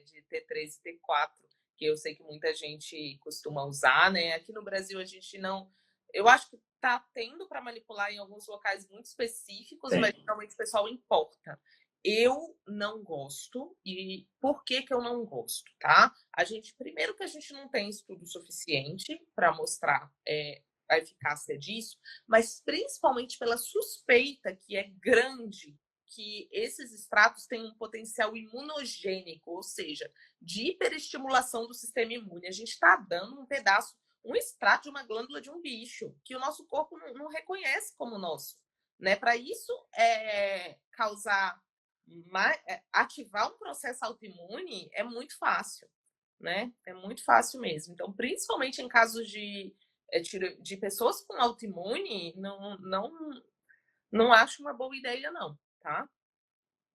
de T3 e T4, que eu sei que muita gente costuma usar, né? Aqui no Brasil a gente não... eu acho que está tendo para manipular em alguns locais muito específicos, mas realmente o pessoal importa. Eu não gosto. E por que que eu não gosto, tá? Primeiro que a gente não tem estudo suficiente para mostrar a eficácia disso, mas principalmente pela suspeita que é grande que esses extratos têm um potencial imunogênico, ou seja, de hiperestimulação do sistema imune. A gente está dando um extrato de uma glândula de um bicho que o nosso corpo não reconhece como nosso, né? Para isso ativar um processo autoimune é muito fácil, né? É muito fácil mesmo. Então, principalmente em casos de pessoas com autoimune, não acho uma boa ideia, não, tá?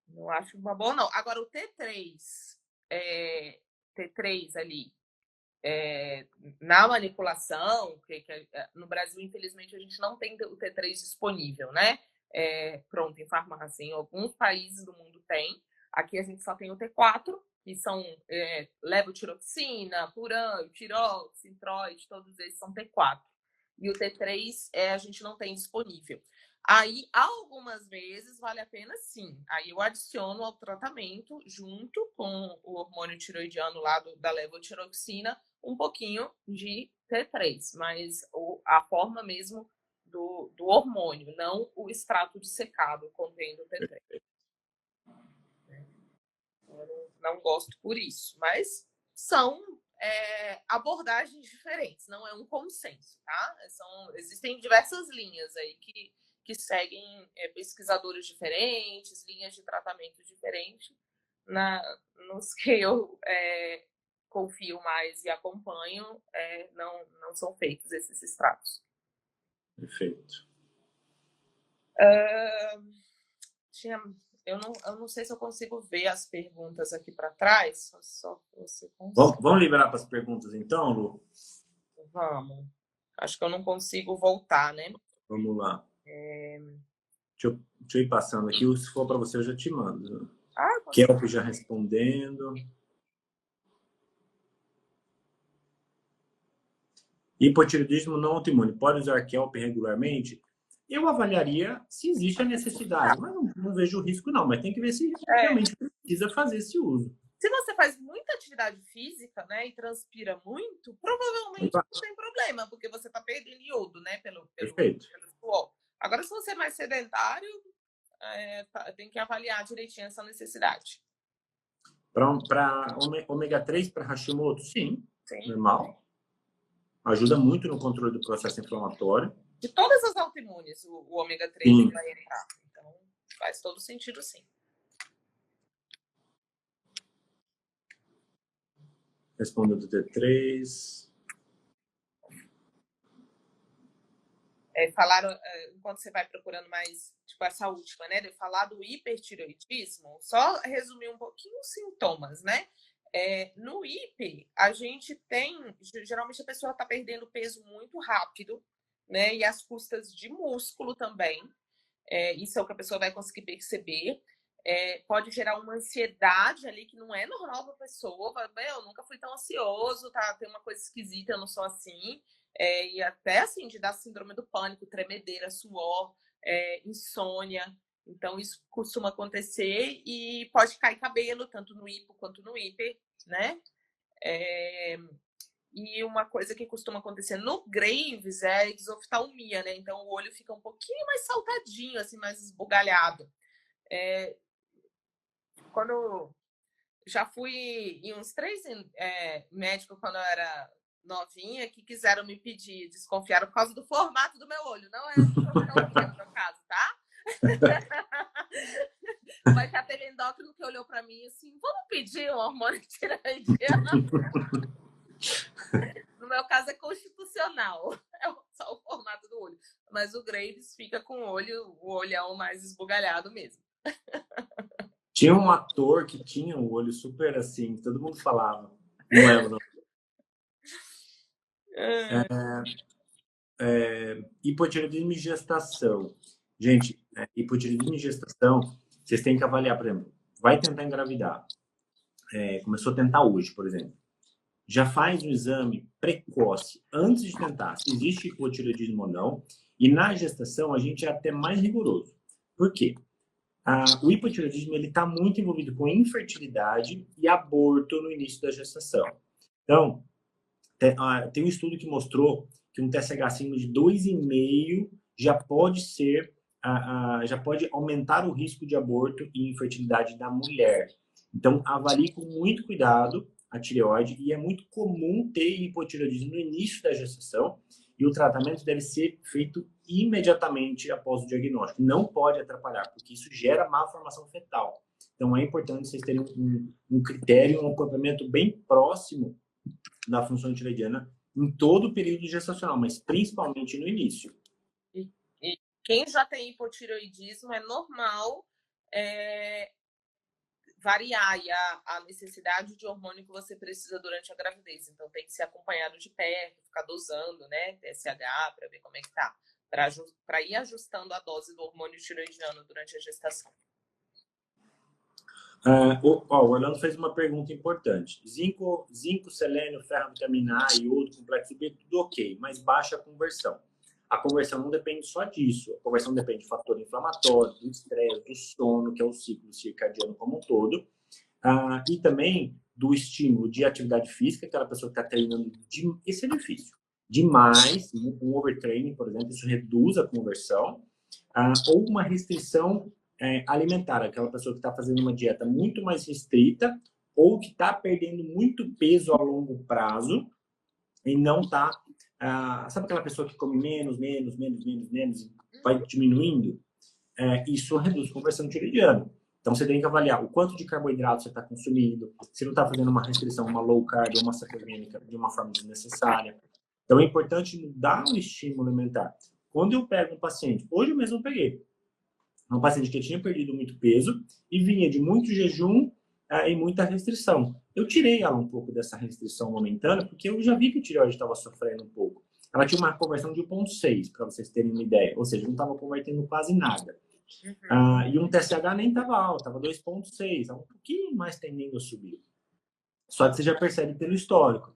Não acho uma boa, não. Agora, o T3 ali, na manipulação, no Brasil, infelizmente, a gente não tem o T3 disponível, né? Pronto, em farmácia. Em alguns países do mundo tem. Aqui a gente só tem o T4, que são levotiroxina, Puran, Tirox, Introid, todos esses são T4. E o T3 a gente não tem disponível. Aí, algumas vezes, vale a pena sim. Aí eu adiciono ao tratamento, junto com o hormônio tiroidiano lá da levotiroxina, um pouquinho de T3, mas a forma mesmo do hormônio, não o extrato dissecado contendo T3. Eu não gosto por isso, mas são abordagens diferentes, não é um consenso, tá? Existem diversas linhas aí que seguem pesquisadores diferentes, linhas de tratamento diferentes, nos que eu confio mais e acompanho, não são feitos esses extratos. Perfeito. Eu não sei se eu consigo ver as perguntas aqui para trás. Só você vamos liberar para as perguntas então, Lu? Vamos. Acho que eu não consigo voltar, né? Vamos lá. Deixa eu ir passando aqui. Se for para você, eu já te mando. Kelp já respondendo. Hipotireoidismo não autoimune. Pode usar Kelp regularmente? Eu avaliaria se existe a necessidade, mas não vejo risco, não. Mas tem que ver se realmente precisa fazer esse uso. Se você faz muita atividade física, né, e transpira muito, provavelmente não tem problema, porque você está perdendo iodo, né, pelo suor. Agora, se você é mais sedentário, tem que avaliar direitinho essa necessidade. Para ômega 3 para Hashimoto, sim, normal. Ajuda muito no controle do processo inflamatório. De todas as autoimunes, o ômega 3 vai entrar. Então, faz todo sentido, sim. Respondeu do T3. Falaram, enquanto você vai procurando mais, tipo, essa última, né? De falar do hipertireoidismo, só resumir um pouquinho os sintomas, né? No hiper, a gente tem, geralmente a pessoa está perdendo peso muito rápido, né? E às custas de músculo também. Isso é o que a pessoa vai conseguir perceber. Pode gerar uma ansiedade ali que não é normal para a pessoa. Eu nunca fui tão ansioso, tá? Tem uma coisa esquisita, eu não sou assim. E até assim, de dar síndrome do pânico, tremedeira, suor, insônia. Então, isso costuma acontecer e pode cair cabelo, tanto no hipo quanto no hiper, né? E uma coisa que costuma acontecer no Graves é a exoftalmia, né? Então, o olho fica um pouquinho mais saltadinho, assim, mais esbugalhado. Quando já fui em uns 3 médicos quando eu era novinha que quiseram me pedir, desconfiaram por causa do formato do meu olho. Não é o meu caso, tá? Mas já teve endócrino que olhou para mim assim, vamos pedir um hormônio tireoidiano? No meu caso é constitucional, é só o formato do olho. Mas o Graves fica com o olhão mais esbugalhado mesmo. Tinha um ator que tinha um olho super assim, que todo mundo falava. Não lembro, não. Hipotireoidismo em gestação. Gente, hipotireoidismo em gestação, vocês têm que avaliar, por exemplo, vai tentar engravidar. Começou a tentar hoje, por exemplo. já faz um exame precoce antes de tentar se existe hipotireoidismo ou não. E na gestação, a gente é até mais rigoroso. Por quê? O hipotireoidismo está muito envolvido com infertilidade e aborto no início da gestação. Então, tem um estudo que mostrou que um TSH acima de 2,5 já pode ser, já pode aumentar o risco de aborto e infertilidade da mulher. Então, avalie com muito cuidado a tireoide, e é muito comum ter hipotireoidismo no início da gestação, e o tratamento deve ser feito imediatamente após o diagnóstico. Não pode atrapalhar, porque isso gera malformação fetal. Então, é importante vocês terem um critério, um acompanhamento bem próximo da função tireoidiana em todo o período gestacional, mas principalmente no início. E quem já tem hipotireoidismo, é normal variar a necessidade de hormônio que você precisa durante a gravidez. Então, tem que ser acompanhado de perto, ficar dosando, né, TSH, para ver como é que tá, para ir ajustando a dose do hormônio tireoidiano durante a gestação. O Orlando fez uma pergunta importante. Zinco, selênio, ferro, vitamina A, iodo, complexo B, tudo ok, mas baixa a conversão. A conversão não depende só disso. A conversão depende do fator inflamatório, do estresse, do sono, que é o ciclo circadiano como um todo, e também do estímulo de atividade física, aquela pessoa que está treinando, isso é difícil, demais, um overtraining, por exemplo, isso reduz a conversão, ou uma restrição alimentar, aquela pessoa que está fazendo uma dieta muito mais restrita ou que está perdendo muito peso a longo prazo e não está... sabe aquela pessoa que come menos, vai diminuindo? Isso reduz a conversão tireoidiana. Então, você tem que avaliar o quanto de carboidrato você está consumindo, se não está fazendo uma restrição, uma low carb ou uma cetogênica de uma forma desnecessária. Então, é importante mudar o estímulo alimentar. Quando eu pego um paciente, hoje mesmo eu peguei, um paciente que tinha perdido muito peso e vinha de muito jejum e muita restrição. Eu tirei ela um pouco dessa restrição momentânea, porque eu já vi que a tireoide estava sofrendo um pouco. Ela tinha uma conversão de 1,6, para vocês terem uma ideia. Ou seja, não estava convertendo quase nada. E um TSH nem estava alto, estava 2,6, estava um pouquinho mais tendendo a subir. Só que você já percebe pelo histórico.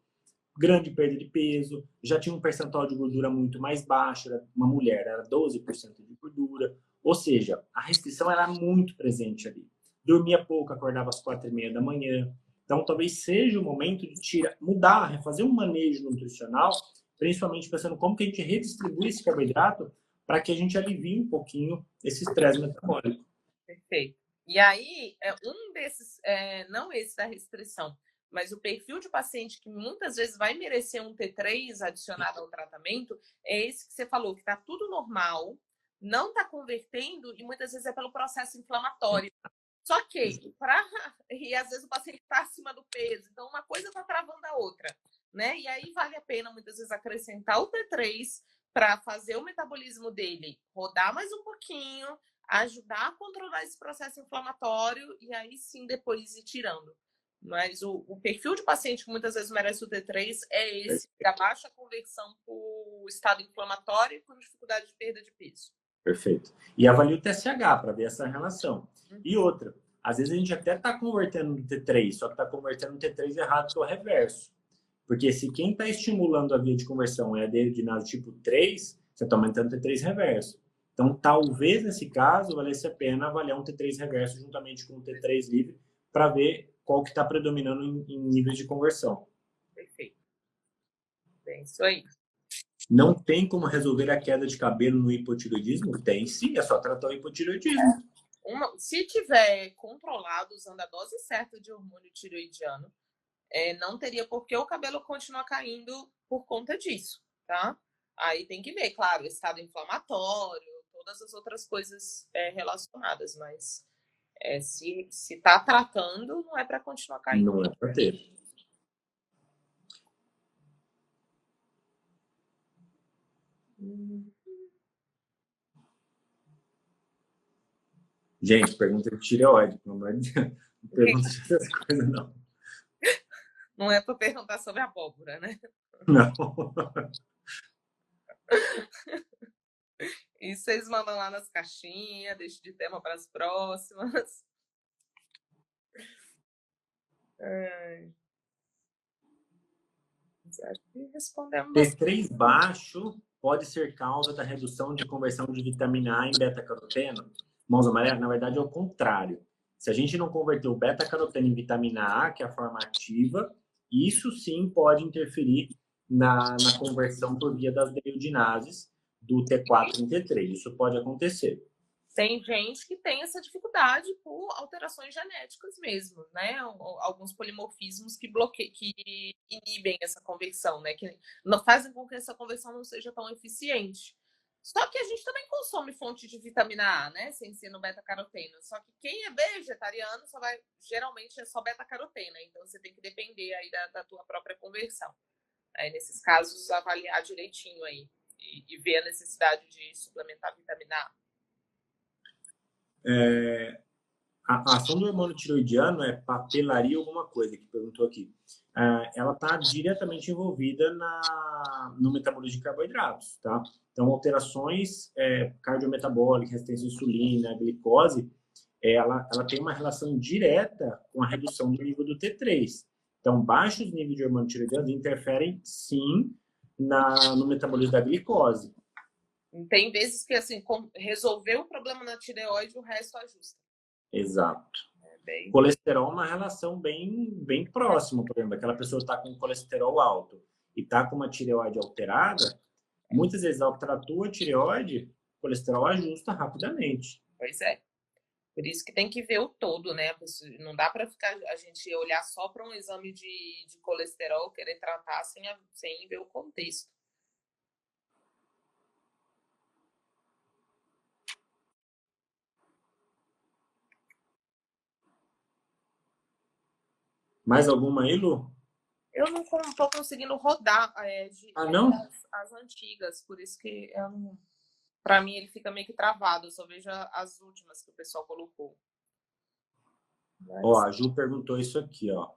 Grande perda de peso, já tinha um percentual de gordura muito mais baixo, era uma mulher, era 12% de gordura. Ou seja, a restrição era muito presente ali. Dormia pouco, acordava às 4h30 da manhã. Então, talvez seja o momento de mudar, refazer um manejo nutricional, principalmente pensando como que a gente redistribui esse carboidrato para que a gente alivie um pouquinho esse estresse metabólico. Perfeito. E aí, um desses, não esse da restrição, mas o perfil de paciente que muitas vezes vai merecer um T3 adicionado ao tratamento é esse que você falou, que está tudo normal, não está convertendo e muitas vezes é pelo processo inflamatório. Só que, e às vezes o paciente está acima do peso, então uma coisa está travando a outra, né? E aí vale a pena muitas vezes acrescentar o T3 para fazer o metabolismo dele rodar mais um pouquinho, ajudar a controlar esse processo inflamatório e aí sim depois ir tirando. Mas o perfil de paciente que muitas vezes merece o T3 é esse, que abaixa a conversão por estado inflamatório e com dificuldade de perda de peso. Perfeito. E avalie o TSH para ver essa relação. E outra, às vezes a gente até está convertendo no T3, só que está convertendo no T3 errado, que é o reverso. Porque se quem está estimulando a via de conversão é a aderidinase tipo 3, você está aumentando o T3 reverso. Então, talvez nesse caso, valesse a pena avaliar um T3 reverso juntamente com o T3 livre para ver qual que está predominando em níveis de conversão. Perfeito. É isso aí. Não tem como resolver a queda de cabelo no hipotireoidismo? Tem sim, é só tratar o hipotireoidismo. Se tiver controlado usando a dose certa de hormônio tireoidiano, não teria por que o cabelo continuar caindo por conta disso, tá? Aí tem que ver, claro, estado inflamatório, todas as outras coisas relacionadas, mas se tá tratando, não é para continuar caindo. Não é para ter. Gente, pergunta de tireoide, pelo amor de Deus. Não pergunta dessas coisas, não. Não é para perguntar sobre a abóbora, né? Não. E vocês mandam lá nas caixinhas, deixo de tema para as próximas. Acho que respondemos T3 baixo pode ser causa da redução de conversão de vitamina A em beta-caroteno? Mãos amarelas, na verdade, é o contrário. Se a gente não converter o beta-caroteno em vitamina A, que é a forma ativa, isso sim pode interferir na conversão por via das deiodinases do T4 em T3. Isso pode acontecer. Tem gente que tem essa dificuldade por alterações genéticas mesmo, né? Alguns polimorfismos que bloqueiam, que inibem essa conversão, né? Que não fazem com que essa conversão não seja tão eficiente. Só que a gente também consome fonte de vitamina A, né? Sem ser no beta-caroteno. Só que quem é vegetariano só vai, geralmente é só beta-caroteno. Então você tem que depender aí da tua própria conversão. Aí, nesses casos, avaliar direitinho aí e ver a necessidade de suplementar vitamina A. A ação do hormônio tiroidiano é papelaria alguma coisa, que perguntou aqui. Ela está diretamente envolvida no metabolismo de carboidratos, tá? Então, alterações cardiometabólicas, resistência à insulina, glicose, ela tem uma relação direta com a redução do nível do T3. Então, baixos níveis de hormônio tiroidiano interferem, sim, no metabolismo da glicose. Tem vezes que, assim, resolver o problema na tireoide, o resto ajusta. Exato. Colesterol é uma relação bem próxima, por exemplo, aquela pessoa está com colesterol alto e está com uma tireoide alterada, muitas vezes ao tratar a tireoide, o colesterol ajusta rapidamente. Pois é. Por isso que tem que ver o todo, né? Não dá para a gente olhar só para um exame de colesterol, querer tratar sem ver o contexto. Mais alguma aí, Lu? Eu não estou conseguindo rodar não? as antigas, por isso que para mim ele fica meio que travado. Eu só vejo as últimas que o pessoal colocou. Ó, a Ju perguntou isso aqui, ó.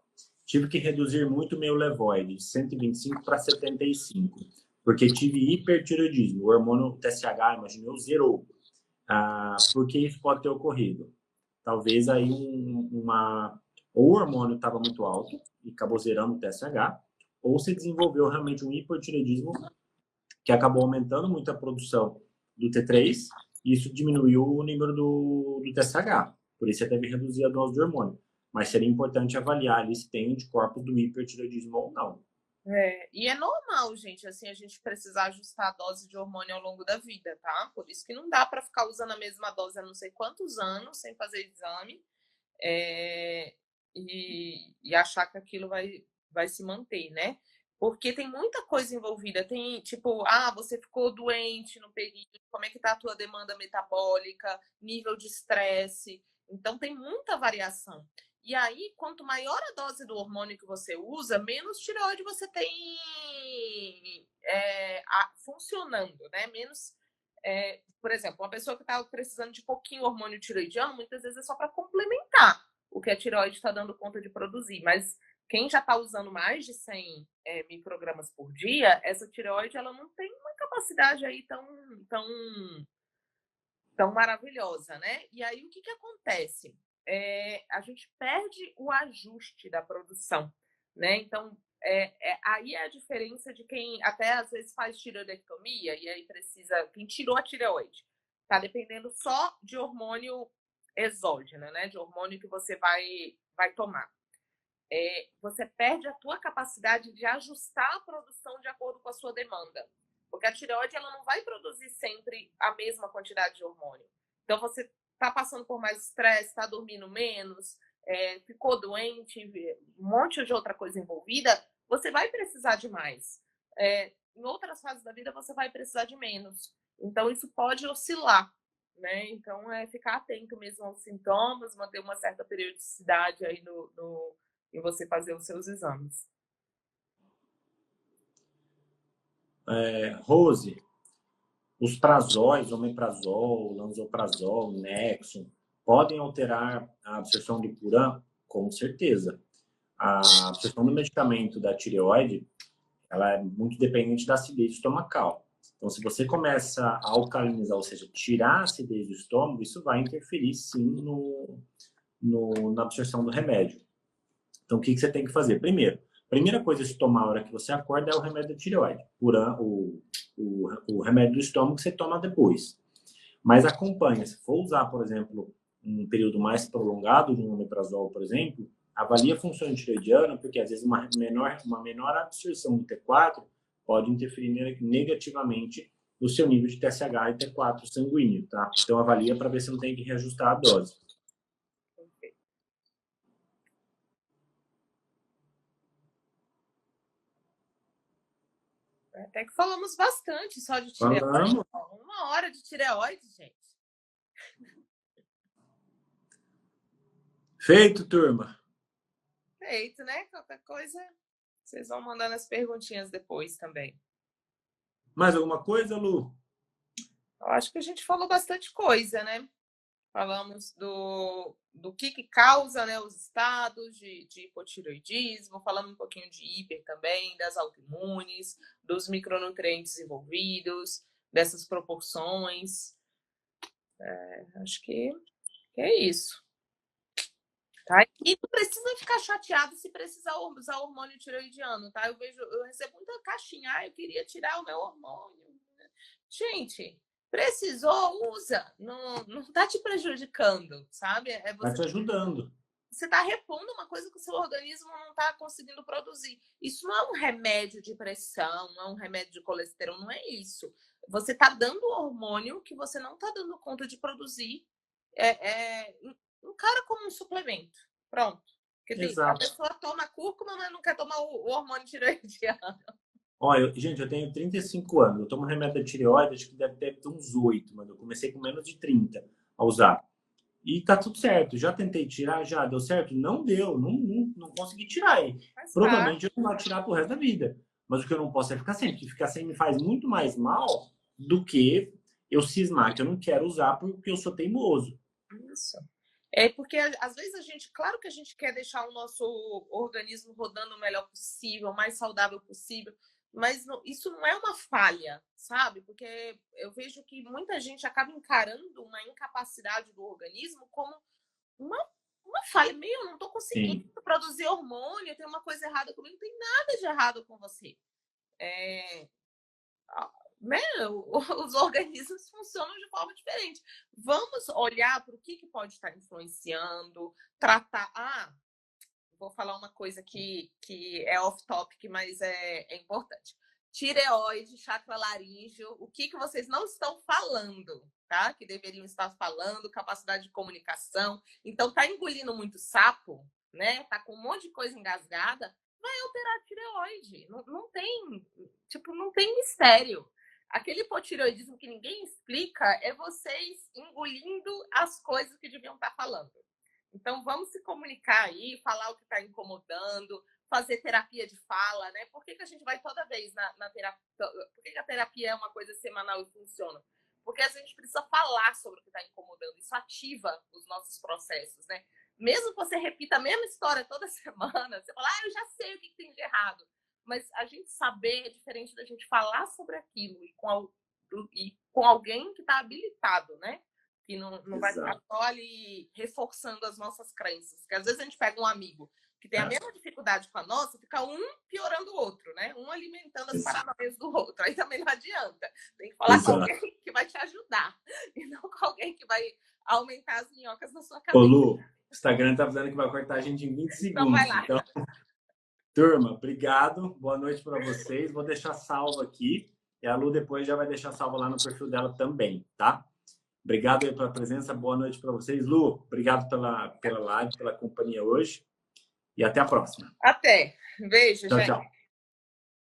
Tive que reduzir muito meu levoide, de 125 para 75, porque tive hipertiroidismo. O hormônio TSH, imaginou, zerou. Por que isso pode ter ocorrido? Talvez aí ou o hormônio estava muito alto e acabou zerando o TSH, ou se desenvolveu realmente um hipotireoidismo que acabou aumentando muito a produção do T3 e isso diminuiu o número do TSH. Por isso você deve reduzir a dose de hormônio. Mas seria importante avaliar ali se tem anticorpos do hipertireoidismo ou não. E é normal, gente, assim, a gente precisar ajustar a dose de hormônio ao longo da vida, tá? Por isso que não dá para ficar usando a mesma dose há não sei quantos anos sem fazer exame e achar que aquilo vai se manter, né? Porque tem muita coisa envolvida. Tem, tipo, você ficou doente no período, como é que tá a tua demanda metabólica, nível de estresse. Então, tem muita variação. E aí, quanto maior a dose do hormônio que você usa, menos tireoide você tem funcionando, né? Menos, por exemplo, uma pessoa que está precisando de pouquinho hormônio tireoidiano, muitas vezes é só para complementar o que a tireoide está dando conta de produzir. Mas quem já está usando mais de 100 microgramas por dia, essa tireoide ela não tem uma capacidade aí tão maravilhosa, né? E aí o que acontece? A gente perde o ajuste da produção, né? Então, aí é a diferença de quem até às vezes faz tireoidectomia e aí precisa, quem tirou a tireoide, tá dependendo só de hormônio exógeno, né? De hormônio que você vai tomar. Você perde a tua capacidade de ajustar a produção de acordo com a sua demanda. Porque a tireoide ela não vai produzir sempre a mesma quantidade de hormônio. Então, você está passando por mais estresse, está dormindo menos, ficou doente, um monte de outra coisa envolvida, você vai precisar de mais. Em outras fases da vida, você vai precisar de menos. Então, isso pode oscilar. Né? Então, ficar atento mesmo aos sintomas, manter uma certa periodicidade aí em você fazer os seus exames. Rose, os prazóis, omeprazol, lansoprazol, Nexon, podem alterar a absorção do Puran? Com certeza. A absorção do medicamento da tireoide, ela é muito dependente da acidez estomacal. Então, se você começa a alcalinizar, ou seja, tirar a acidez do estômago, isso vai interferir, sim, na absorção do remédio. Então, o que você tem que fazer? Primeiro, Primeira coisa a se tomar a hora que você acorda é o remédio da tireoide. O remédio do estômago você toma depois. Mas acompanha. Se for usar, por exemplo, um período mais prolongado de um omeprazol, por exemplo, avalia a função tireoidiana, porque às vezes uma menor absorção do T4 pode interferir negativamente no seu nível de TSH e T4 sanguíneo, tá? Então avalia para ver se não tem que reajustar a dose. Até que falamos bastante só de tireoide. Falamos. 1 hora de tireoide, gente. Feito, turma. Feito, né? Qualquer coisa, vocês vão mandando as perguntinhas depois também. Mais alguma coisa, Lu? Eu acho que a gente falou bastante coisa, né? Falamos do que causa, né, os estados de hipotireoidismo, falamos um pouquinho de hiper também, das autoimunes, dos micronutrientes envolvidos, dessas proporções. Acho que é isso. Tá? E não precisa ficar chateado se precisar usar hormônio tireoidiano, tá? Eu recebo muita caixinha, eu queria tirar o meu hormônio. Gente, precisou, usa. Não tá te prejudicando, sabe? Tá te ajudando. Você tá repondo uma coisa que o seu organismo não tá conseguindo produzir. Isso não é um remédio de pressão, não é um remédio de colesterol, não é isso. Você tá dando hormônio que você não tá dando conta de produzir. Encara como um suplemento. Pronto. Porque a pessoa toma cúrcuma, mas não quer tomar o hormônio tireoidiano. Olha, gente, eu tenho 35 anos. Eu tomo remédio da tireoide, acho que deve ter uns 8, mas eu comecei com menos de 30 a usar. E tá tudo certo. Já tentei tirar, já deu certo? Não deu, não consegui tirar. Provavelmente eu não vou tirar pro resto da vida. Mas o que eu não posso é ficar sem, porque ficar sem me faz muito mais mal do que eu cismar que eu não quero usar porque eu sou teimoso. Isso. Porque às vezes claro que a gente quer deixar o nosso organismo rodando o melhor possível, o mais saudável possível, mas isso não é uma falha, sabe? Porque eu vejo que muita gente acaba encarando uma incapacidade do organismo como uma falha. Eu não estou conseguindo produzir hormônio, tem uma coisa errada comigo, não tem nada de errado com você. Né? Os organismos funcionam de forma diferente. Vamos olhar para o que pode estar influenciando, tratar. Vou falar uma coisa que é off-topic, mas é importante. Tireoide, chakra laríngeo, o que vocês não estão falando, tá? Que deveriam estar falando, capacidade de comunicação. Então, tá engolindo muito sapo, né? Tá com um monte de coisa engasgada, vai alterar a tireoide. Não tem mistério. Aquele hipotireoidismo que ninguém explica é vocês engolindo as coisas que deviam estar falando. Então, vamos se comunicar aí, falar o que está incomodando, fazer terapia de fala, né? Por que a gente vai toda vez na terapia? Por que a terapia é uma coisa semanal e funciona? Porque a gente precisa falar sobre o que está incomodando. Isso ativa os nossos processos, né? Mesmo que você repita a mesma história toda semana, você fala, eu já sei o que tem de errado. Mas a gente saber é diferente da gente falar sobre aquilo e com alguém que está habilitado, né? Que não vai ficar só ali reforçando as nossas crenças. Porque às vezes a gente pega um amigo que tem a mesma dificuldade com a nossa, fica um piorando o outro, né? Um alimentando as paranoias do outro. Aí também não adianta. Tem que falar com alguém que vai te ajudar. E não com alguém que vai aumentar as minhocas na sua cabeça. Ô, Lu, o Instagram tá dizendo que vai cortar a gente em 20 segundos. Então vai lá. Então, turma, obrigado. Boa noite para vocês. Vou deixar salvo aqui. E a Lu depois já vai deixar salvo lá no perfil dela também, tá? Obrigado aí pela presença. Boa noite para vocês. Lu, obrigado pela live, pela companhia hoje. E até a próxima. Até. Beijo, tchau, gente. Tchau.